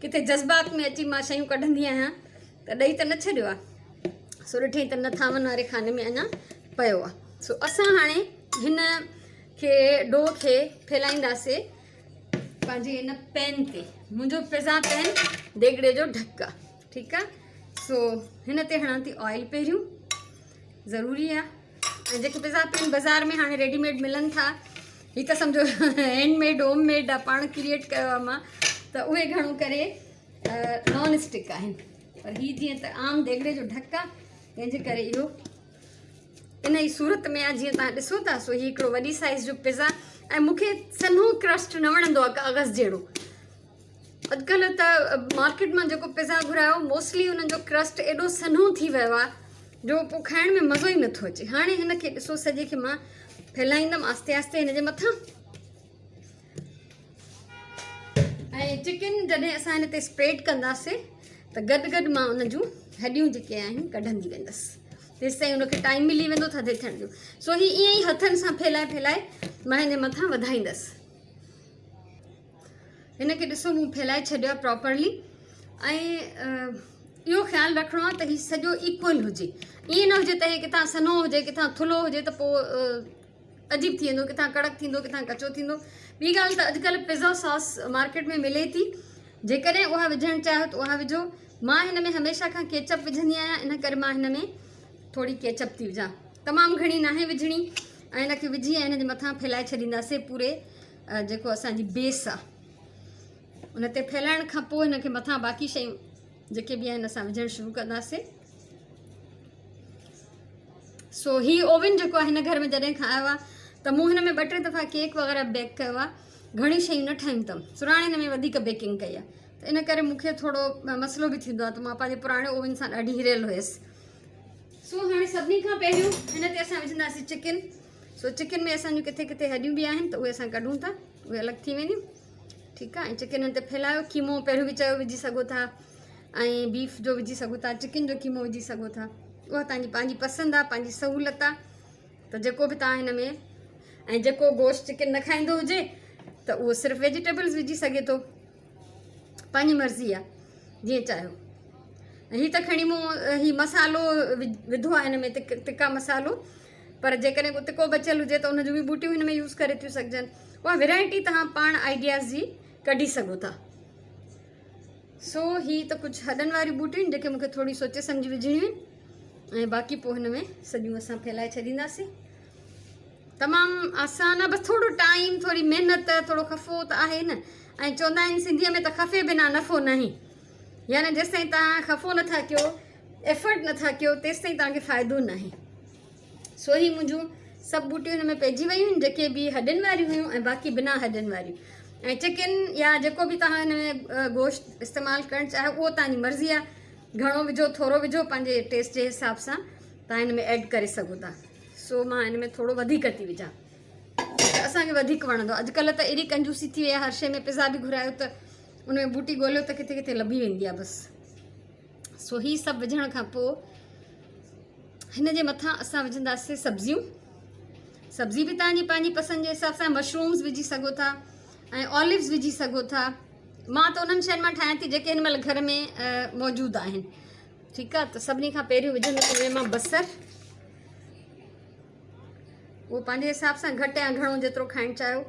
किथे जज़्बात में अची मां शयूं कढंदी आहियां, त ॾेई त न छॾियो आहे। सो ॾिठई त न थांवनि वारे खाने में अञा पियो आहे। सो असां हाणे हिन खे डो खे फैलाईंदासीं पंहिंजे हिन पैन ते। मुंहिंजो पिज़्ज़ा पैन देगिड़े जो ढकु आहे, ठीकु आहे। सो हिन ते हणां थी ऑयल पहिरियों, ज़रूरी आहे। ऐं जेके पिज़्ज़ा पैन बाज़ार में हाणे रेडीमेड मिलनि था, हीअ त सम्झो हैंडमेड होममेड आहे, पाण क्रिएट कयो आहे मां, त उहे घणो करे नॉन स्टिक आहिनि। पर हीअ जीअं त आम देगड़े जो ढक आहे, तंहिंजे करे इहो इन जी सूरत में आहे। जीअं तव्हां ॾिसो था, सो हीअ हिकिड़ो वॾी साइज़ जो पिज़्ज़ा, ऐं मूंखे सन्हो क्रस्ट न वणंदो आहे कागज़ जहिड़ो। अॼुकल्ह त मार्केट मां जेको पिज़्ज़ा घुरायो, मोस्टली उन्हनि जो क्रस्ट एॾो सन्हो थी वियो आहे जो पोइ खाइण में मज़ो ई नथो अचे। हाणे हिन खे ॾिसो, सॼे खे मां फैलाईंदमि आस्ते आस्ते हिन जे मथां, ऐं चिकन जॾहिं असां हिन ते स्प्रेड कंदासीं त गॾु गॾु मां उन जूं हॾियूं जेके आहिनि कढंदी वेंदसि, तेसि ताईं उनखे टाइम मिली वेंदो थधे थियण जो। सो हीअ ईअं ई हथनि सां फैलाए फैलाए मां हिन जे मथां वधाईंदसि। हिन खे ॾिसो, मूं फैलाए छॾियो आहे प्रॉपरली। ऐं इहो ख़्यालु रखिणो आहे त हीउ सॼो इक्वल हुजे, ईअं न हुजे त हे किथां सन्हो हुजे किथां थुल्हो हुजे त पोइ अजीब थी वेंदो, किथां कड़क थींदो किथां कचो थींदो। ॿी ॻाल्हि त अॼुकल्ह पिज़्ज़ा सॉस मार्केट में मिले थी, जेकॾहिं उहा विझणु चाहियो त उहा विझो। मां हिन में हमेशह खां केचप विझंदी आहियां, इन करे मां हिन में थोरी केचप थी विझां, तमामु घणी नाहे विझणी। ऐं हिनखे विझी ऐं हिन जे मथां फैलाए छॾींदासीं पूरे जेको असांजी बेस आहे उन ते फैलाइण खां पोइ हिनखे मथां बाक़ी शयूं जेके बि आहिनि असां विझणु शुरू कंदासीं। सो हीउ ओवन जेको आहे हिन घर में जॾहिं खां आयो आहे त मूं हिन में 2-3 दफ़ा केक वग़ैरह बेक कयो आहे, घणी शयूं न ठाहियूं अथमि। सुराणे हिन में वधीक बेकिंग कई आहे, त इन करे मूंखे थोरो मसइलो बि थींदो आहे, त मां पंहिंजे पुराणे ओवन सां ॾाढी हिरियल हुयसि। सो हाणे सभिनी खां पहिरियों हिन ते असां विझंदासीं चिकन। सो चिकन में असांजूं किथे किथे हॾियूं बि आहिनि, त उहे असां कढूं था, उहे अलॻि थी वेंदियूं, ठीकु आहे। ऐं चिकन हिन ते फैलायो, कीमो पहिरियों बि चयो विझी सघो था, ऐं बीफ जो विझी सघो था, चिकन जो कीमो विझी सघो था, उहा तव्हांजी पंहिंजी पसंदि आहे, पंहिंजी सहूलियत आहे। त जेको बि तव्हां हिन में, ऐं जेको गोश्त चिकन न खाईंदो हुजे त उहो सिर्फ़ु वेजिटेबल्स विझी सघे थो, पंहिंजी मर्ज़ी आहे, जीअं चाहियो। हीअ त खणी मूं हीउ मसालो विधो आहे हिन में, तिका मसालो, पर जेकॾहिं को तिको बचियल हुजे त उन जूं बि बूटियूं हिन में यूज़ करे थियूं सघजनि। उहा वैरायटी तव्हां पाण आइडियाज़ जी कढी सघो था। सो हीअ त कुझु हॾनि वारियूं बूटियूं जेके मूंखे थोरी सोचे सम्झी विझणियूं आहिनि, ऐं बाक़ी पोइ हिन में सॼियूं असां फैलाए छॾींदासीं। तमामु आसान आहे, बसि थोरो टाइम, थोरी महिनत, थोरो खफ़ो त आहे न। ऐं चवंदा आहिनि सिंधीअ में त खफ़े बिना नफ़ो नहीं, यानी जेसिताईं तव्हां खफ़ो नथा कयो, एफर्ट नथा कयो, तेसिताईं तव्हांखे फ़ाइदो न आहे। सो ही मुंहिंजूं सभु बूटियूं हिन में पइजी वियूं आहिनि, जेके बि हॾनि वारियूं हुयूं ऐं बाक़ी बिना हॾनि वारियूं। ऐं चिकन या जेको बि तव्हां हिन में गोश्त इस्तेमालु करणु चाहियो, उहो तव्हांजी मर्ज़ी आहे, घणो विझो थोरो विझो, पंहिंजे टेस्ट जे हिसाब सां तव्हां हिन में ऐड करे सघो था। सो मां हिन में थोरो वधीक थी विझां, असांखे वधीक वणंदो आहे। अॼुकल्ह त एॾी कंजूसी थी वई आहे, हर शइ में पिज़्ज़ा बि घुरायो त उन में बूटी ॻोल्हियो त किथे किथे लभी वेंदी आहे बसि। सो हीअ सभु विझण खां पोइ हिन जे मथां असां विझंदासीं सब्जियूं। सब्जी बि तव्हांजी पंहिंजी पसंदि जे हिसाब सां, मशरूम्स विझी सघो था ऐं ऑलिव्स विझी सघो था। मां त उन्हनि शयुनि मां ठाहियां थी जेके हिन महिल घर में मौजूदु आहिनि, ठीकु आहे। त सभिनी खां पहिरियों विझंदसि उन मां बसर, उहो पंहिंजे हिसाब सां घटि या घणो जेतिरो खाइणु चाहियो,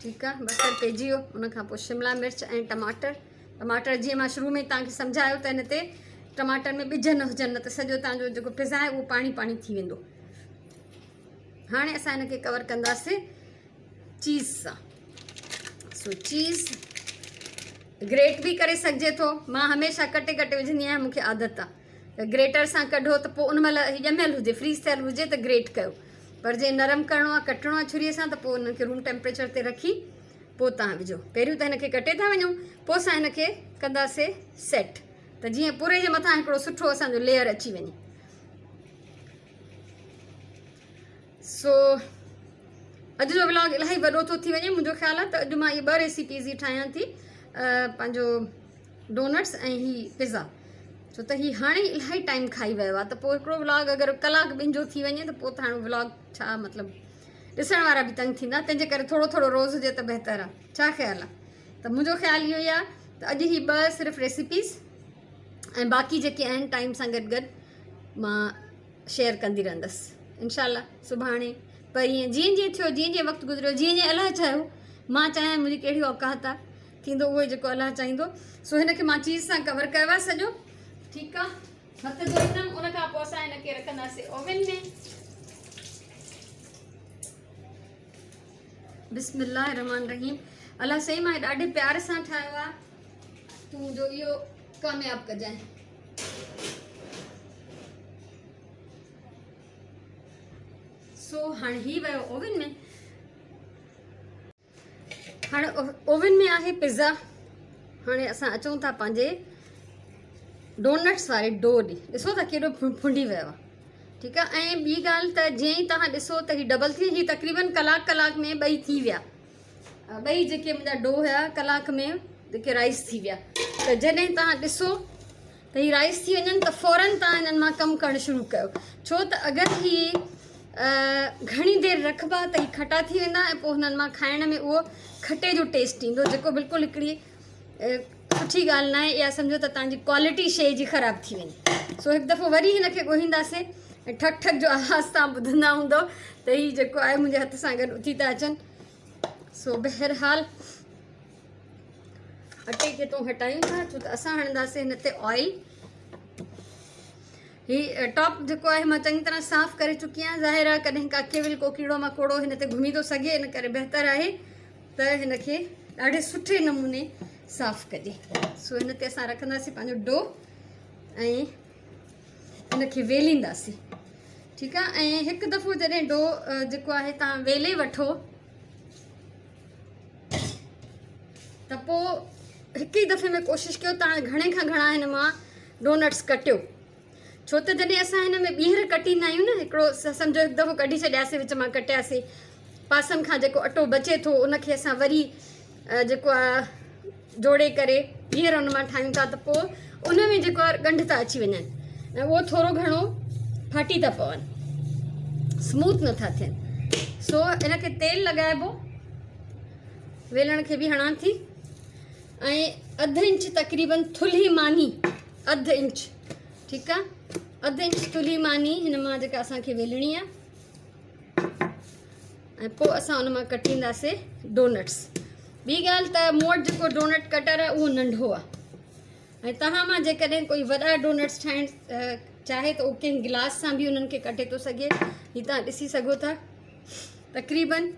ठीकु आहे। बसर पइजी वियो, उनखां पोइ शिमला मिर्च ऐं टमाटर जीअं मां शुरू में तव्हांखे सम्झायो त हिन ते टमाटर में ॿिज न हुजनि, न त सॼो तव्हांजो जेको पिज़्ज़ा आहे उहो पाणी पाणी थी वेंदो। हाणे असां हिनखे कवर कंदासीं चीज़ सां। सो चीज़ ग्रेट बि करे सघिजे थो, मां हमेशह कटे कटे विझंदी आहियां, मूंखे आदत आहे। ग्रेटर सां कढो त पोइ उन महिल ॼमियल हुजे, फ्रीज़ थियल हुजे त ग्रेट कयो, पर जे नरम करिणो आहे, कटिणो आहे छुरीअ सां, त पोइ हुनखे रूम टेम्परेचर ते रखी पोइ तव्हां विझो। पहिरियों त हिनखे कटे था वञूं, पोइ असां हिनखे कंदासीं सेट, त जीअं पूरे जे मथां हिकिड़ो सुठो असांजो लेयर अची वञे। सो अॼु जो व्लॉग इलाही वॾो थो थी वञे, मुंहिंजो ख़्यालु आहे त अॼु मां इहे 2 रेसिपीज़ ई ठाहियां थी, पंहिंजो डोनट्स ऐं हीअ पिज़्ज़ा। छो त हीअ हाणे इलाही टाइम खाई वियो आहे, त पोइ हिकिड़ो व्लॉग अगरि कलाक ॿिनि जो थी वञे त पोइ त हाणे व्लॉग छा मतिलबु, ॾिसण वारा बि तंग थींदा, तंहिंजे करे थोरो थोरो रोज़ हुजे त बहितर आहे। छा ख़्यालु आहे? त मुंहिंजो ख़्यालु इहो ई आहे त अॼु ही 2 सिर्फ़ु रेसिपीज़, ऐं बाक़ी जेके आहिनि टाइम सां गॾु गॾु मां शेयर कंदी रहंदसि इनशाला, सुभाणे परीहं, जीअं जीअं थियो, जीअं जीअं वक़्तु गुज़रियो, जीअं जीअं अलाह चाहियो। मां चाहियां मुंहिंजी कहिड़ी औकात आहे थींदो उहो ई जेको अलाह चाहींदो। सो हिनखे मां चीज़ सां कवर कयो आहे सॼो। ठीकु आहे, हथ धोईंदमि, उन खां पोइ असां हिनखे रखंदासीं ओवन में। बिस्मिल्लाह रहमान रहीम। अलाह सही मां ॾाढे प्यार सां ठाहियो आहे, तूं जो इहो कामयाबु कजांइ। सो हाणे ही वियो ओवन में। हाणे ओवन में आहे पिज़्ज़ा। हाणे असां अचूं था पंहिंजे डोनट्स वारे डो ॾे। ॾिसो त केॾो फुंडी वियो आहे। ठीकु आहे, ऐं ॿी ॻाल्हि त जीअं ई तव्हां ॾिसो त हीउ डबल थी, हीउ तक़रीबन कलाक में ॿई थी विया। ॿई जेके मुंहिंजा डो हुया कलाक में जेके राइस थी विया। त जॾहिं तव्हां ॾिसो त हीउ राइस थी वञनि त फ़ौरन तव्हां हिननि मां कमु करणु शुरू कयो। छो त अगरि हीउ घणी देरि रखिबा त हीउ खटा थी वेंदा ऐं पोइ हुननि मां खाइण में उहो खटे जो टेस्ट ईंदो, जेको बिल्कुलु हिकिड़ी सुठी ॻाल्हि न आहे। इहा सम्झो त तव्हांजी क्वालिटी शइ जी ख़राबु थी वञे। सो हिकु दफ़ो वरी हिनखे ॻोहींदासीं ऐं ठक ठक जो आवाज़ तव्हां ॿुधंदा हूंदो त हीउ जेको आहे मुंहिंजे हथ सां गॾु उथी था अचनि। सो बहरहाल अटे खे तो हटायूं था, छो त असां हणंदासीं हिन ते ऑइल। हीउ टॉप जेको आहे मां चङी तरह साफ़ु करे चुकी आहियां। ज़ाहिर आहे कॾहिं का केविल को कीड़ो मकोड़ो हिन ते घुमी थो सघे, इन करे बहितरु आहे त हिनखे ॾाढे सुठे नमूने साफ़ु कजे। सो हिन ते असां रखंदासीं पंहिंजो डो ऐं हिनखे वेलींदासीं। ठीकु आहे, ऐं हिकु दफ़ो जॾहिं डो जेको आहे तव्हां वेले वठो त पोइ हिकु ई दफ़े में कोशिशि कयो तव्हां घणे खां घणा हिन मां डोनट्स कटियो। छो त जॾहिं असां हिन में ॿीहर कटींदा आहियूं न, हिकिड़ो सम्झो हिकु दफ़ो कढी छॾियासीं, विच मां कटियासीं, पासनि खां जेको अटो बचे थो उनखे असां वरी जेको आहे जोड़े करे ॿीहर उन मां ठाहियूं था त पोइ उन में जेको आहे ॻंढ था अची वञनि ऐं उहो थोरो घणो फाटी था पवनि, स्मूथ नथा थियनि। सो इनखे तेल लॻाइबो, वेलण खे बि हणां थी, ऐं अधु इंच तक़रीबन थुल्ही मानी, अधु इंच। ठीकु आहे, अधु इंच थुल्ही मानी हिन मां जेका असांखे वेलणी आहे, ऐं पोइ असां उन मां कटींदासीं डोनट्स। ॿी ॻाल्हि त मूं वटि जेको डोनट कटर आहे उहो नंढो आहे, ऐं तव्हां मां जेकॾहिं कोई वॾा डोनट्स ठाहिणु चाहे त उहो कंहिं गिलास सां बि उन्हनि खे कटे थो सघे। हीअ तव्हां ॾिसी सघो था, तक़रीबन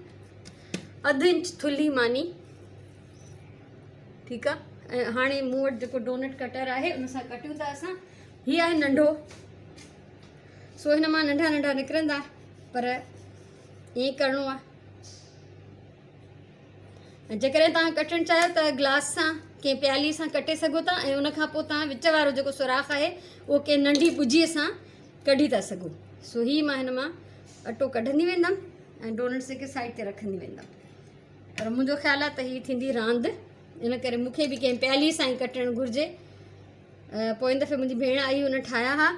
अधु इंच थुल्ही मानी। ठीकु आहे, ऐं हाणे मूं वटि जेको डोनट कटर आहे उन सां कटियूं था असां। हीअ आहे नंढो, सो हिन मां नंढा नंढा निकिरंदा, पर ईअं करिणो आहे। ऐं जेकॾहिं तव्हां कटणु चाहियो त गिलास सां कंहिं प्याली सां कटे सघो था, ऐं उन खां पोइ तव्हां विच वारो जेको सुराख आहे उहो कंहिं नंढी ॿुजीअ सां कढी था सघो। सो हीअ मां हिन मां अटो कढंदी वेंदमि ऐं डोनट्स जेके साइड ते रखंदी वेंदमि। पर मुंहिंजो ख़्यालु आहे त हीअ थींदी रांदि, इन करे मूंखे बि कंहिं प्याली सां ई कटणु घुरिजे। पोइ इन दफ़े मुंहिंजी भेण आई, हुन ठाहिया हुआ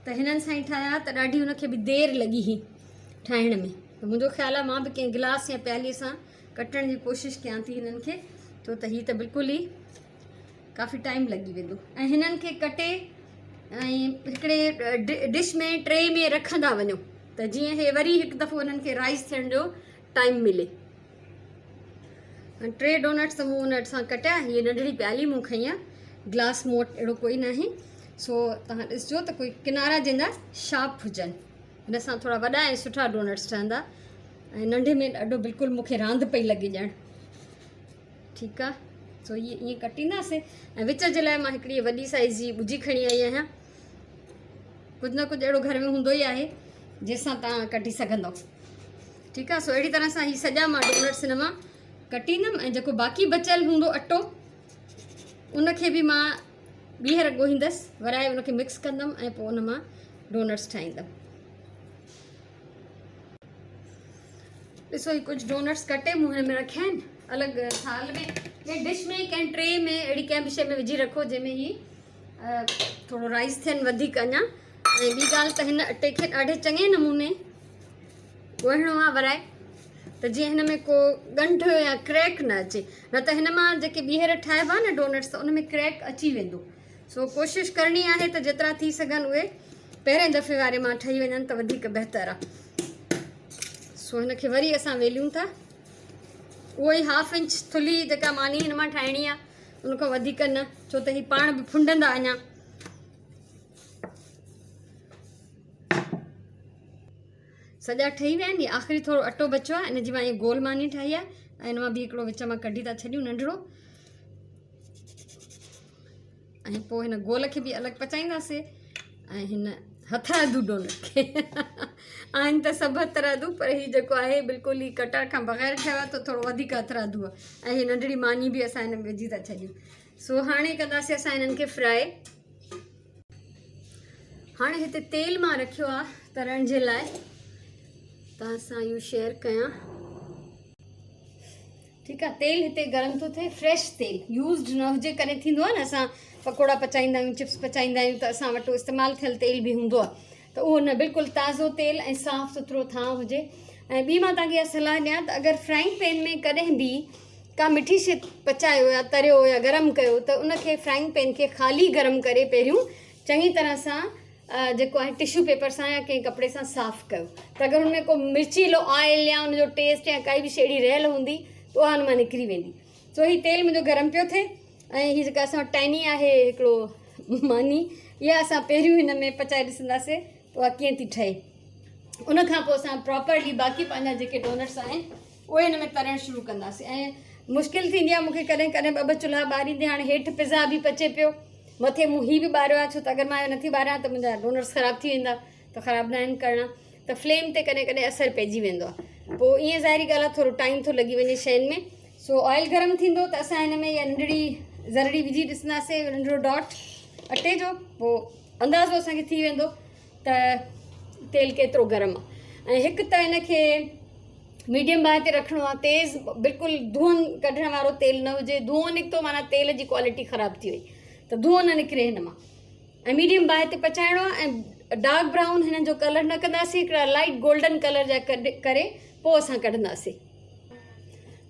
त हिननि सां ई ठाहिया त ॾाढी हुनखे बि देरि लॻी हुई ठाहिण में। त मुंहिंजो ख़्यालु आहे मां बि कंहिं गिलास या प्यालीअ सां कटण जी कोशिशि कयां थी हिननि खे, छो त हीअ त बिल्कुलु ई काफ़ी टाइम लॻी वेंदो। ऐं हिननि खे कटे ऐं हिकिड़े डिश में ट्रे में रखंदा वञो त जीअं हे वरी हिकु दफ़ो हिननि खे राइस थियण जो टाइम मिले। टे डोनट्स त मूं हुन सां कटिया। हीअ नंढड़ी प्याली मूं खई आहे, गिलास मूं वटि अहिड़ो कोई न आहे। सो तव्हां ॾिसिजो त कोई किनारा जंहिंजा शार्प हुजनि, हिन सां थोरा वॾा ऐं सुठा डोनट्स ठहंदा। ऐं नंढे में ॾाढो बिल्कुलु मूंखे रांदि पई लॻे ॼण। ठीकु आहे, सो ईअं कटींदासीं। ऐं विच जे लाइ मां हिकिड़ी वॾी साइज़ जी ॿुजी खणी आई आहियां। कुझु न कुझु अहिड़ो घर में हूंदो ई आहे जंहिंसां तव्हां कटी सघंदव। ठीकु आहे, सो अहिड़ी तरह सां हीअ सॼा मां डोनट्स हिन मां कटींदमि, ऐं जेको बाक़ी बचियल हूंदो अटो उनखे बि मां ॿीहर ॻोहींदसि, वराए उनखे मिक्स कंदमि ऐं पोइ उन मां डोनट्स ठाहींदमि। ॾिसो ही कुझु डोनट्स कटे मूं हिन में रखिया आहिनि अलॻि थाल में, कंहिं डिश में, कंहिं ट्रे में, अहिड़ी कंहिं बि शइ में विझी रखो जंहिंमें ही थोरो राइस थियनि वधीक अञा। ऐं ॿी ॻाल्हि त हिन अटे खे ॾाढे चङे नमूने ॻोहिणो आहे वराए, त जीअं हिन में को ॻंढ या क्रैक न अचे, न त हिन मां जेके ॿीहर ठाहिबा न डोनट्स त उन में क्रैक अची वेंदो। सो कोशिशि करणी आहे त जेतिरा थी सघनि उहे पहिरें दफ़े वारे मां ठही वञनि त वधीक बहितरु आहे। सो हिनखे वरी असां वेलियूं था, उहो ई हाफ इंच थुल्ही जेका मानी हिन मां ठाहिणी आहे उन खां वधीक न, छो त ही पाण बि फुंडंदा अञा। सॼा ठही विया आहिनि। आख़िरी थोरो अटो बचियो आहे, इन जी मां इहा गोल मानी ठाही आहे ऐं हिन मां बि हिकिड़ो विच मां कढी था छॾियूं नंढिड़ो, ऐं पोइ हिन गोल खे बि अलॻि पचाईंदासीं ऐं हिन हथरादू डोनट खे आहिनि त सभु हथरादू, पर हीउ जेको आहे बिल्कुलु ई कटर खां बग़ैर ठहियो आहे त थोरो वधीक हथरादू आहे। ऐं हीअ नंढड़ी मानी बि असां हिन में विझी था छॾियूं। सो हाणे कंदासीं असां हिननि खे फ्राए। हाणे हिते तेल मां रखियो आहे तरण जे लाइ, तव्हां सां इहो शेयर कयां। ठीकु आहे, तेल हिते गरम थो थिए, फ्रेश तेल, यूज़ड न हुजे। कॾहिं थींदो आहे न असां पकोड़ा पचाईंदा आहियूं, चिप्स पचाईंदा आहियूं, त असां वटि इस्तेमालु थियल तेल बि हूंदो आहे, त उहो न, बिल्कुलु ताज़ो तेल ऐं साफ़ु सुथिरो थां हुजे। ऐं ॿी मां तव्हांखे इहा सलाह ॾियां त अगरि फ्राइंग पैन में कॾहिं बि का मिठी शइ पचायो या तरियो या गरम कयो, त उनखे फ्राइंग पैन खे ख़ाली गरम करे पहिरियों चङी तरह सां जेको आहे टिशू पेपर सां या कंहिं कपिड़े सां साफ़ु कयो। त अगरि हुन में को मिर्चीलो ऑइल या हुनजो टेस्ट या काई बि शइ अहिड़ी रहियल हूंदी त उहा हुन मां निकिरी वेंदी। सो हीउ तेल मुंहिंजो गरम पियो थिए ऐं हीअ जेका असां वटि टाइनी आहे हिकिड़ो मानी, इहा असां पहिरियों हिन में पचाए ॾिसंदासीं त उहा कीअं थी ठहे। उन खां पोइ असां प्रॉपरली बाक़ी पंहिंजा जेके डोनट्स आहिनि उहे हिन में तरणु शुरू कंदासीं। ऐं मुश्किल थींदी आहे मूंखे कॾहिं कॾहिं ॿ चुल्हा ॿारींदे। हाणे हेठि पिज़्ज़ा बि पचे पियो, मथे मूं हीउ बि ॿारियो आहे, छो त अगरि मां इहो नथी ॿारियां त मुंहिंजा डोनट्स ख़राबु थी वेंदा, त ख़राबु न आहिनि करणा, त फ्लेम ते कॾहिं कॾहिं असरु पइजी वेंदो आहे। पोइ ईअं ज़ाहिरी ॻाल्हि आहे थोरो टाइम थो लॻी वञे शयुनि में। सो ऑइल गरम थींदो त असां हिन में इहा नंढड़ी ज़रड़ी विझी ॾिसंदासीं, नंढिड़ो डॉट अटे जो, पोइ अंदाज़ो असांखे थी वेंदो त तेल केतिरो गरम आहे। ऐं हिकु त हिनखे मीडियम बाहि ते रखिणो आहे, तेज़ बिल्कुलु धुअं कढण वारो तेल न हुजे। धुओं निकितो माना तेल जी क्वालिटी ख़राबु थी वई, त धुओं न निकिरे हिन मां। ऐं मीडियम बाहि ते पचाइणो आहे ऐं डार्क ब्राउन हिननि जो कलर न कंदासीं, हिकिड़ा लाइट गोल्डन कलर जा करे पोइ असां कढंदासीं।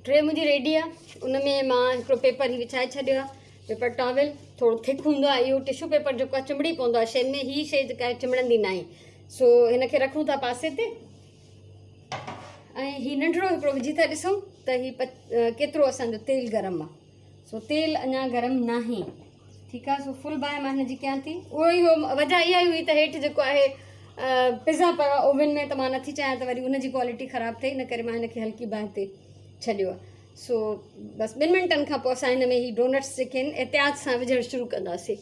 ट्रे मुंहिंजी रेडी आहे, उन में मां हिकिड़ो पेपर ही विछाए छॾियो आहे, पेपर टॉवेल, थोरो थिक हूंदो आहे इहो टिशू पेपर जेको आहे, चिमड़ी पवंदो आहे शयुनि में, हीअ शइ जेका आहे चिमड़ंदी न आहे। सो हिनखे रखूं था पासे ते ऐं हीउ नंढिड़ो हिकिड़ो विझी था ॾिसूं त हीउ केतिरो असांजो तेल गरम आहे। सो तेल अञा गरम न आहे, ठीकु आहे। सो फुल बाहि मां हिनजी कयां थी। उहो ई वजह इहा ई हुई त हेठि जेको आहे पिज़्ज़ा पियो आहे ओवन में, त मां नथी चाहियां त वरी उनजी क्वालिटी ख़राबु थिए, इन करे मां हिनखे हल्की बाहि ते छॾियो आहे। सो बसि 2 मिंटनि खां पोइ असां हिन में ही डोनट्स जेके आहिनि एहतियात सां विझणु शुरू कंदासीं।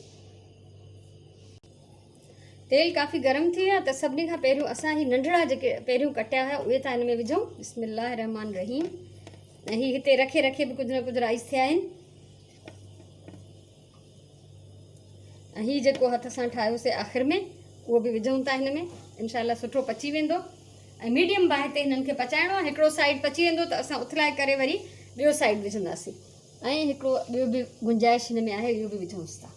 तेल काफ़ी गरम थी वियो आहे, त सभिनी खां पहिरियों असां ही नंढड़ा जेके पहिरियों कटिया हुआ उहे था हिन में विझूं। बिस्मिल्लाह रहमान रहीम। ऐं हीअ हिते रखे रखे बि कुझु न कुझु राइस थिया आहिनि। ऐं हीअ जेको हथ सां ठाहियोसीं आख़िर में उहो बि विझूं था हिन में, इनशाला सुठो पची वेंदो। ऐं मीडियम बाहि ते हिननि खे पचाइणो आहे। हिकिड़ो साइड पची वेंदो त असां उथलाए करे वरी ॿियो साइड विझंदासीं। ऐं हिकिड़ो ॿियो बि गुंजाइश हिन में आहे, इहो बि विझूंसि था।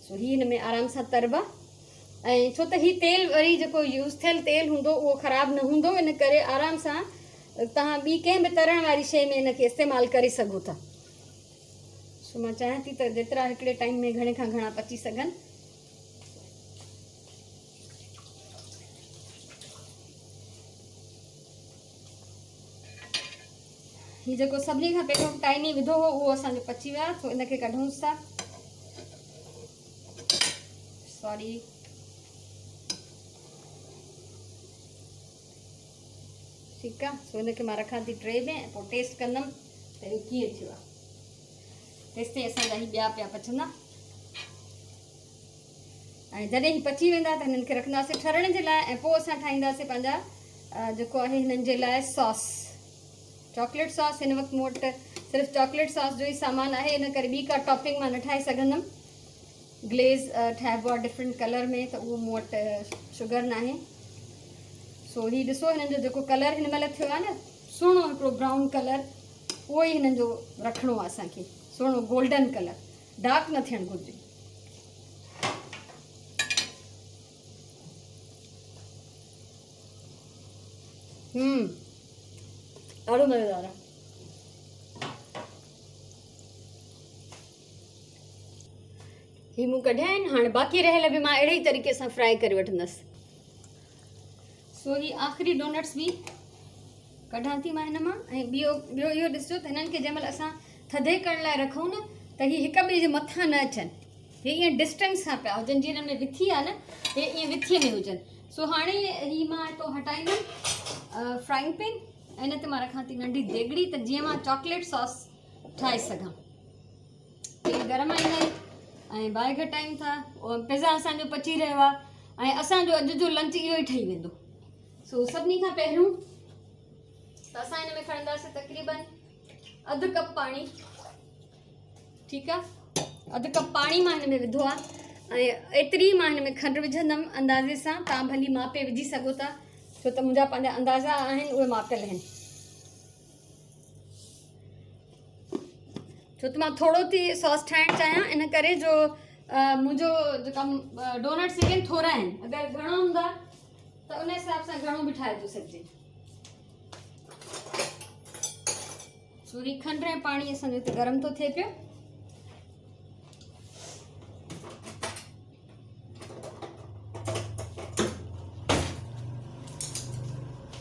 सो हीअ हिन में आराम सां तरबा। ऐं छो त हीउ तेल वरी जेको यूज़ थियल तेल हूंदो उहो ख़राबु न हूंदो, इन करे आराम सां तव्हां ॿी कंहिं बि तरण वारी शइ में हिनखे इस्तेमालु करे सघो था। सो मां चाहियां थी त जेतिरा हिकिड़े टाइम में घणे खां घणा पची सघनि। हीउ जेको सभिनी खां पहिरियों टाइनी विधो हो उहो असांजो पची वियो आहे, सो इनखे कढूंसि था। सॉरी, ठीकु आहे। सो हिनखे मां रखां थी ट्रे में ऐं पोइ टेस्ट कंदमि त इहो कीअं थियो आहे। तेसिताईं असांजा ही ॿिया पिया पचंदा। ऐं जॾहिं ही पची वेंदा त हिननि खे रखंदासीं ठरण जे लाइ। ऐं पोइ असां ठाहींदासीं पंहिंजा जेको आहे हिननि जे लाइ सॉस, चॉकलेट सॉस। हिन वक़्तु मूं वटि सिर्फ़ु चॉकलेट सॉस जो ई सामान आहे, इन करे ॿी का टॉपिंग मां न ठाहे सघंदमि। ग्लेज़ ठाहिबो आहे डिफरेंट कलर में, त उहो मूं वटि शुगर न आहे। सो हीउ ॾिसो हिननि जो जेको कलर हिन महिल थियो आहे न, सुहिणो हिकिड़ो ब्राउन कलर, उहो ई हिननि जो रखिणो आहे असांखे, सुहिणो गोल्डन कलर, डार्क न थियणु घुरिजे। ॾाढो मज़ेदार आहे। ही मूं कढिया आहिनि। हाणे बाक़ी रहियल बि मां अहिड़े ई तरीक़े सां फ्राए करे वठंदसि। सो ही आख़िरी डोनट्स बि कढां थी मां हिन मां। ऐं ॿियो इहो ॾिसजो त हिननि खे जंहिं महिल असां थधे करण लाइ रखूं न, त हीअ हिक ॿिए जे मथां न अचनि, हे ईअं डिस्टेंस सां पिया हुजनि, जीअं हिन में विथी आहे न, हे ईअं विथीअ में हुजनि। सो हाणे हीअ मां हितां हटाईंदमि फ्राइंग पैन, ऐं हिन ते मां रखां थी नंढी देगड़ी, त जीअं मां चॉकलेट सॉस ठाहे सघां। तेल गरम आईंदा आहिनि ऐं बाहि घटायूं था। पिज़्ज़ा असांजो पची रहियो आहे ऐं असांजो अॼु जो लंच इहो ई ठही वेंदो। सो सभिनी खां पहिरियों त असां हिन में खणंदासीं तक़रीबन अधु कप पाणी। ठीकु आहे, अधु कप पाणी मां हिन में विधो आहे ऐं एतिरी मां हिन में खंडु विझंदमि अंदाज़े सां। तव्हां भली मापे विझी सघो था, छो त मुंहिंजा पंहिंजा अंदाज़ा आहिनि उहे मापियल आहिनि। छो त मां थोरो थी सॉस ठाहिणु चाहियां, इन करे जो मुंहिंजो जेका डोनट्स आहिनि थोरा आहिनि, अगरि घणो हूंदा त उन हिसाब सां घणो बि ठाहे थो सघिजे। सूरी खंडु ऐं पाणी असांजो हिते गरम थो थिए पियो।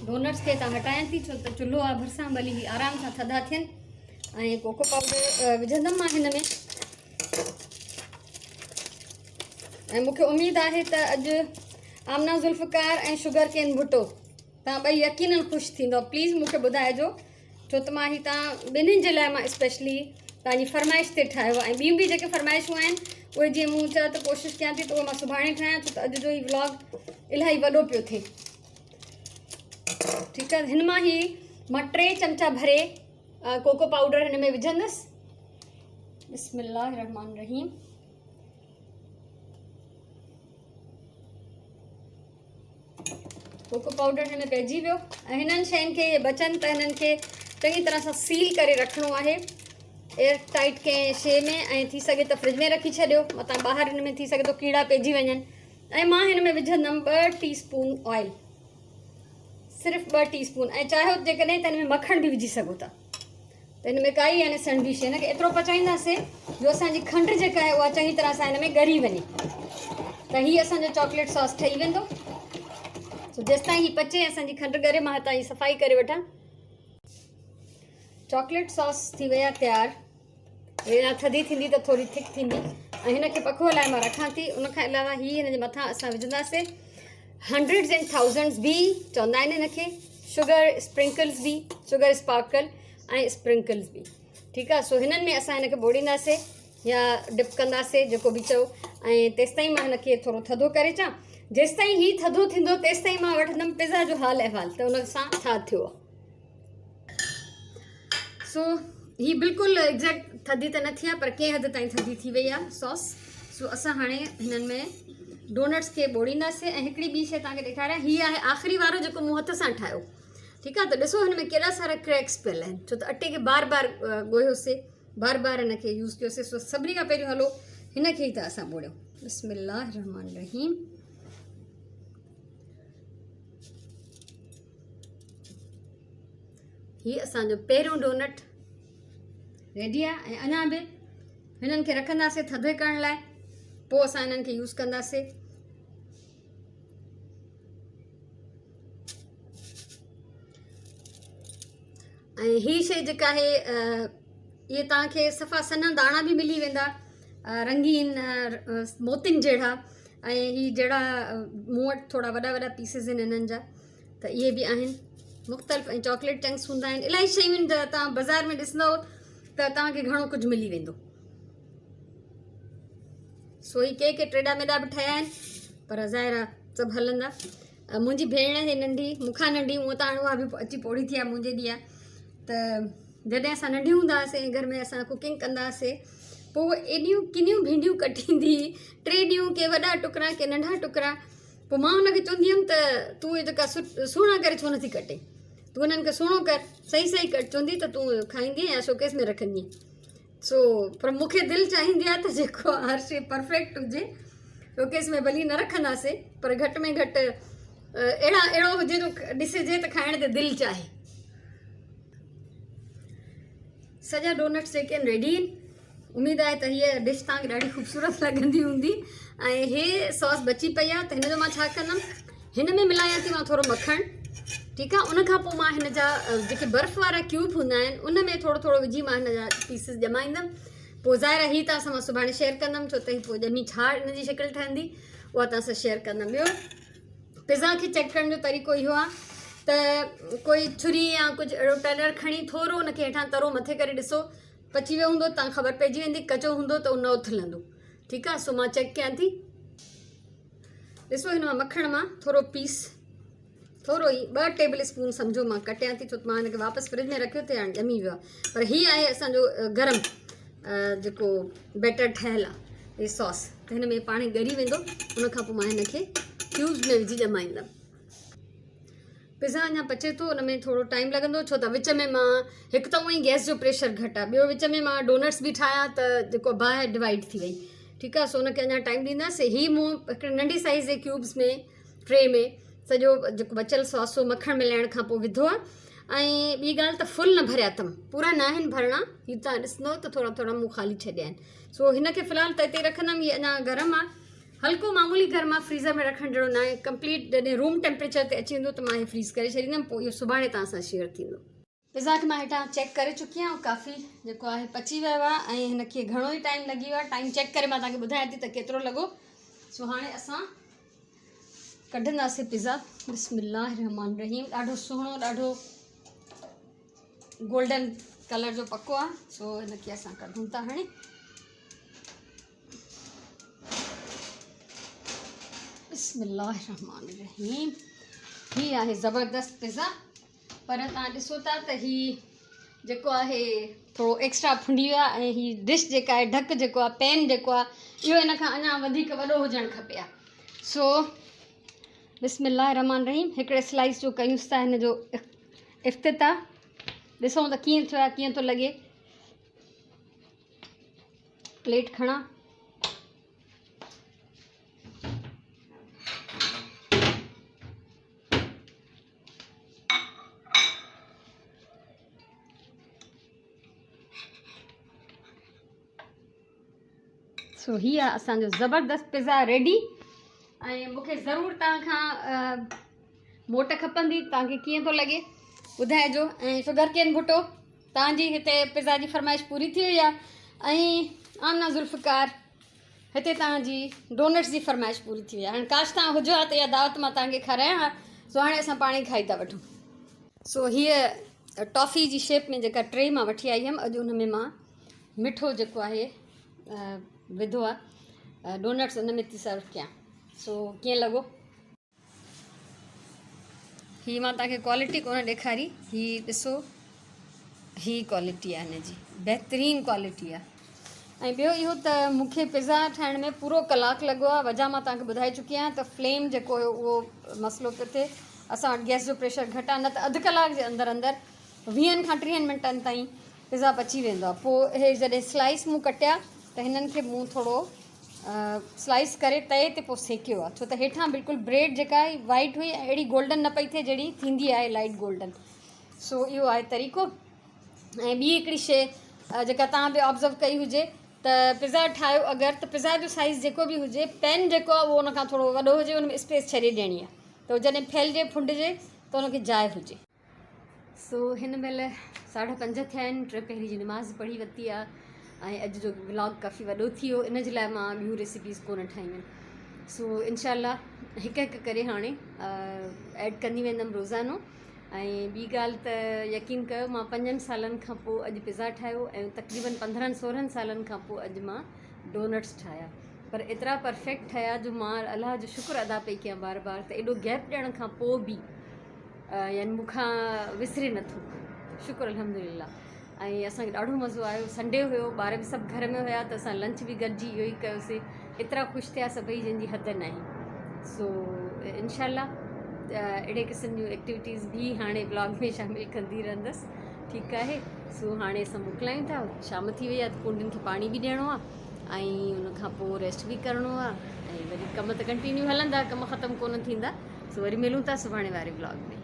डोनट्स खे तव्हां हटायां थी, छो त चुल्हो आहे भरिसां, भली आराम सां थधा थियनि। ऐं कोको पाउडर विझंदमि मां हिन में। ऐं मूंखे उमेदु आहे त अॼु आमना ज़ुल्फ़कार ऐं शुगर केन भुट्टो तव्हां ॿई यकीननि ख़ुशि थींदो। प्लीज़ मूंखे ॿुधाइजो, छो त मां ही तव्हां ॿिन्हिनि जे लाइ मां स्पेशली तव्हांजी फरमाइश ते ठाहियो आहे। ऐं ॿियूं बि जेके फरमाइशूं आहिनि उहे जीअं मूं चयो त कोशिशि कयां थी त उहे मां सुभाणे ठाहियां, छो त अॼु जो ही व्लॉग इलाही वॾो पियो थिए। ठीकु आहे, हिन मां ही मां 3 चमचा भरे कोको पाउडर हिन में विझंदसि। बिस्मिल्लाह रहमान रहीम। कोको पाउडर हिन में पइजी वियो ऐं हिननि शयुनि खे बचनि त हिननि खे चङी तरह सां सील करे रखिणो आहे एयर टाइट कंहिं शइ में, ऐं थी सघे त फ्रिज में रखी छॾियो, मतां ॿाहिरि हिन में थी सघे थो कीड़ा पइजी वञनि। ऐं मां हिन में विझंदमि 2 टीस्पून ऑयल, सिर्फ़ु 2 टीस्पून। ऐं चाहियो जेकॾहिं त हिन में मखण बि विझी सघो था, त हिन में काई यानी सणबी शइ, हिन खे एतिरो पचाईंदासीं जो असांजी खंडु जेका आहे उहा चङी तरह सां हिन में ॻरी वञे, त हीअ असांजो चॉकलेट सॉस ठही वेंदो। सो जेसिताईं हीअ पचे असांजी खंडु ॻरे, मां हितां जी सफ़ाई करे वठां। चॉकलेट सॉस थी वई आहे तयारु। अञा थधी थींदी त थोरी थिक थींदी ऐं हिन खे पको लाइ मां रखां थी। उनखां अलावा हीअ हिन जे मथां असां विझंदासीं हंड्रेड्स एंड थाउज़ेंड्स बि चवंदा आहिनि हिन खे, शुगर स्प्रिंकल्स बि, शुगर स्पार्कल ऐं स्प्रिंकल्स बि। ठीकु आहे, सो हिननि में असां हिन खे ॿोड़ींदासीं या डिप कंदासीं, जेको बि चओ। ऐं तेसिताईं मां हिन खे थोरो थधो करे अचां। जेसिताईं हीउ थधो थींदो तेसिताईं मां वठंदमि पिज़्ज़ा जो हाल अहिवाल, त उन सां छा थियो आहे। सो हीअ बिल्कुलु एग्ज़ैक्ट थधी त न थी आहे, पर कंहिं हद ताईं थधी थी वई आहे सॉस। सो असां हाणे हिननि में डोनट्स खे ॿोड़ींदासीं। ऐं हिकिड़ी ॿी शइ तव्हांखे ॾेखारियां, हीअ आहे आख़िरी वारो जेको मूं हथ सां ठाहियो। ठीकु आहे, त ॾिसो हिन में केॾा सारा क्रैक्स पियल आहिनि, छो त अटे खे बार बार ॻोहियोसीं, बार बार हिन खे यूज़ कयोसीं। सो सभिनी खां पहिरियों हलो हिन खे ई त असां ॿोड़ियूं। बिस्मिल्लाह रहमान रहीम। हीअ असांजो पहिरियों डोनट रेडी आहे ऐं अञा बि हिननि खे रखंदासीं थधे करण लाइ, पोइ असां हिननि खे यूज़ कंदासीं। ऐं हीअ शइ जेका आहे इहे तव्हांखे सफ़ा सन्हा दाणा बि मिली वेंदा, रंगीन मोतियुनि जहिड़ा। ऐं हीअ जहिड़ा मूं वटि थोरा वॾा वॾा पीसिस आहिनि हिननि जा, त इहे बि आहिनि मुख़्तलिफ़। ऐं चॉकलेट चंक्स हूंदा आहिनि, इलाही शयूं आहिनि त तव्हां बाज़ारि में ॾिसंदव त तव्हांखे घणो कुझु मिली वेंदो। सो ही के टेॾा मेॾा बि ठहिया आहिनि, पर ज़ाहिर आहे सभु हलंदा। मुंहिंजी भेण हे नंढी, मूंखां नंढी, उहा त हाणे उहा बि अची पोड़ी थी आहे मुंहिंजे ॾींहुं। त जॾहिं असां नंढी हूंदा हुआसीं, घर में असां कुकिंग कंदा हुआसीं, पोइ एॾियूं किनियूं भिंडियूं कटींदी, 3 ॾींहं के वॾा टुकड़ा के नंढा टुकड़ा। पोइ मां हुनखे चवंदी हुअमि त तूं इहे जेका सुहिणा करे छो नथी कटे, तूं हिननि खे सुहिणो कर, सही सही कट, चवंदी त तूं खाईंदी या शोकेस में रखंदी। सो पर मूंखे दिलि चाहींदी आहे त जेको हर शइ परफेक्ट हुजे। शोकेस में भली न रखंदासीं, पर घटि में घटि अहिड़ो हुजे जो ॾिसिजे त खाइण ते दिलि चाहे। सॼा डोनट्स जेके आहिनि रेडी आहिनि। उमेदु आहे त हीअ डिश तव्हांखे ॾाढी ख़ूबसूरत लॻंदी हूंदी। ऐं हे सॉस बची पई आहे, त हिन जो मां छा कंदमि, हिन में मिलायां थी मां थोरो मखणु। ठीकु आहे, उनखां पोइ मां हिन जा जेके बर्फ़ वारा क्यूब हूंदा आहिनि उन में थोरो थोरो विझी मां हिन जा पीसिस ॼमाईंदमि, पोइ ज़ाहिर ही त असां मां सुभाणे शेयर कंदमि, छो त ही पोइ ॼमी छा हिन जी शिकिल ठहंदी उहा तव्हां सां शेयर कंदमि। ॿियो पिज़्ज़ा खे चेक करण जो तरीक़ो इहो आहे त कोई छुरी या कुझु अहिड़ो टेलर खणी थोरो हुनखे हेठां तरो मथे करे ॾिसो, पची वियो हूंदो तव्हां ख़बर पइजी वेंदी, कचो हूंदो त उन उथलंदो। ठीकु आहे, सो मां चेक कयां थी। ॾिसो हिन मां मखण मां थोरो पीस, थोरो ई 2 टेबल स्पून सम्झो मां कटियां थी, छो त मां हिनखे वापसि फ्रिज में रखियो त हाणे ॼमी वियो आहे। पर हीअ आहे असांजो गरम जेको बैटर ठहियलु आहे, हीअ सॉस त हिन में पाणी ॻरी वेंदो, उनखां पोइ मां हिनखे क्यूब्स में विझी ॼमाईंदमि। पिज़्ज़ा अञा पचे थो, हुन में थोरो टाइम लॻंदो, छो त विच में मां हिकु त उअं ई गैस जो प्रेशर घटि आहे, ॿियो विच में मां डोनट्स बि ठाहिया त जेको बाहि डिवाइड थी वई। ठीकु आहे, सो हुनखे अञा टाइम ॾींदासीं। हीअ मूं हिकिड़े नंढी साइज़ जे क्यूब्स में ट्रे में सॼो जेको बचियल सॉस हो मखण मिलाइण खां पोइ विधो आहे। ऐं ॿी ॻाल्हि त फुल न भरिया अथमि, पूरा न आहिनि भरणा, हीअ तव्हां ॾिसंदव त थोरा थोरा मूं ख़ाली छॾिया आहिनि। सो हिनखे फ़िलहालु त हिते रखंदमि, हीअ अञा गरम आहे, हल्को मामूली गरम आहे, फ्रीज़र में रखण जहिड़ो न आहे। कंप्लीट जॾहिं रूम टेम्परेचर ते अची वेंदो त मां हीअ फ्रीज़ करे छॾींदमि, पोइ इहो सुभाणे तव्हां सां शेयर थींदो। पिज़्ज़ा खे मां हेठां चेक करे चुकी आहियां, काफ़ी जेको आहे पची वियो आहे ऐं हिनखे घणो ई टाइम लॻी वियो आहे। टाइम चेक करे मां तव्हांखे ॿुधायां थी त केतिरो लॻो। सो हाणे असां कढंदासीं पिज़्ज़ा। बिस्मिल्लाह रहमान रहीम। ॾाढो सुहिणो, ॾाढो गोल्डन कलर जो पको आहे, सो हिनखे असां कढूं था हाणे। बिस्मिल्लाह रहमान रहीम। हीअ आहे ज़बरदस्त पिज़्ज़ा, पर तव्हां ॾिसो था त हीअ जेको आहे थोरो एक्स्ट्रा फुंडी वियो आहे, ऐं हीअ डिश जेका आहे, ढक जेको आहे, पैन जेको आहे, इहो हिन खां अञा वधीक वॾो हुजणु खपे आहे। सो बिस्मिल्लाह रहमान रहीम। हिकिड़े स्लाइस जो कयूंसि था हिन जो इफ़्तिताह। ॾिसूं त कीअं थियो आहे, कीअं थो लॻे। प्लेट खणा, सो हीअ आहे असांजो ज़बरदस्त पिज़्ज़ा रेडी। ऐं मूंखे ज़रूरु तव्हां खां मोट खपंदी, तव्हांखे कीअं थो लॻे ॿुधाइजो। ऐं शुगर केन भुटो, तव्हांजी हिते पिज़्ज़ा जी फरमाइश पूरी थी वई आहे। ऐं आमना ज़ुल्फ़कार, हिते तव्हांजी डोनट्स जी फरमाइश पूरी थी वई आहे। हाणे काश तव्हां हुजो हा त इहा दावत मां तव्हांखे खारायां हा। सो हाणे असां पाण ई खाई था वठूं। सो हीअ टॉफ़ी जी शेप में जेका ट्रे मां वठी आई हुयमि, अॼु हुन में मां मिठो जेको आहे विधो आहे, डोनट्स उन में थी सर्व कयां। सो कीअं लॻो? हीअ मां तव्हांखे क्वालिटी कोन ॾेखारी, हीअ ॾिसो, हीअ क्वालिटी आहे हिन जी, बहितरीनु क्वालिटी आहे। ऐं ॿियो इहो त मूंखे पिज़्ज़ा ठाहिण में पूरो कलाकु लॻो आहे। वजह मां तव्हांखे ॿुधाए चुकी आहियां त फ्लेम जेको हुयो उहो मसइलो पियो थिए, असां वटि गैस जो प्रेशर घटि आहे, न त अधु कलाक जे अंदरि अंदरि 20 खां 30 मिंटनि ताईं पिज़्ज़ा पची वेंदो आहे। पोइ इहे जॾहिं स्लाइस मूं कटिया त हिननि खे मूं थोरो स्लाइस करे तए ते पोइ सेकियो आहे, छो त हेठां बिल्कुलु ब्रेड जेका आहे वाइट हुई, ऐं अहिड़ी गोल्डन न पई थिए जहिड़ी थींदी आहे लाइट गोल्डन। सो इहो आहे तरीक़ो। ऐं ॿी हिकिड़ी शइ जेका तव्हां बि ऑब्ज़र्व कई हुजे त पिज़्ज़ा ठाहियो अगरि, त पिज़्ज़ा जो साइज़ जेको बि हुजे, पैन जेको आहे उहो उनखां थोरो वॾो हुजे, उन में स्पेस छॾे ॾियणी आहे, त जॾहिं फैलिजे फुंडिजे त उनखे जाइ हुजे। सो हिन महिल 5:30 थिया आहिनि, 3 पहिरीं जी नमाज़ पढ़ी वरिती आहे। ऐं अॼु जो व्लॉग काफ़ी वॾो थी वियो, इन जे लाइ मां ॿियूं रेसिपीज़ कोन ठाहियूं आहिनि। सो इनशाला हिकु हिकु करे हाणे ऐड कंदी वेंदमि रोज़ानो। ऐं ॿी ॻाल्हि त यकीन कयो, मां 5 सालनि खां पोइ अॼु पिज़्ज़ा ठाहियो, ऐं तक़रीबन 15-16 सालनि खां पोइ अॼु मां डोनट्स ठाहिया, पर एतिरा परफेक्ट ठहिया जो मां अलाह जो शुक्र अदा पई कयां बार बार, त एॾो गैप ॾियण खां पोइ बि यानी मूंखां विसरे नथो, शुक्र अल्हम्दुलिल्लाह। ऐं असांखे ॾाढो मज़ो आयो। संडे हुयो, ॿार बि सभु घर में हुया, त असां लंच बि गॾिजी इहो ई कयोसीं। एतिरा ख़ुशि थिया सभई जंहिंजी हद न आहे। सो इनशाला अहिड़े क़िस्म जूं एक्टिविटीज़ बि हाणे ब्लॉग में शामिलु कंदी रहंदसि। ठीकु आहे। सो हाणे असां मोकिलायूं था, शाम थी वई आहे, त कुंडियुनि खे पाणी बि ॾियणो आहे ऐं उनखां पोइ रेस्ट बि करिणो आहे, ऐं वरी कम त कंटिन्यू हलंदा, कम ख़तमु कोन थींदा। सो वरी मिलूं था सुभाणे वारे ब्लॉग में।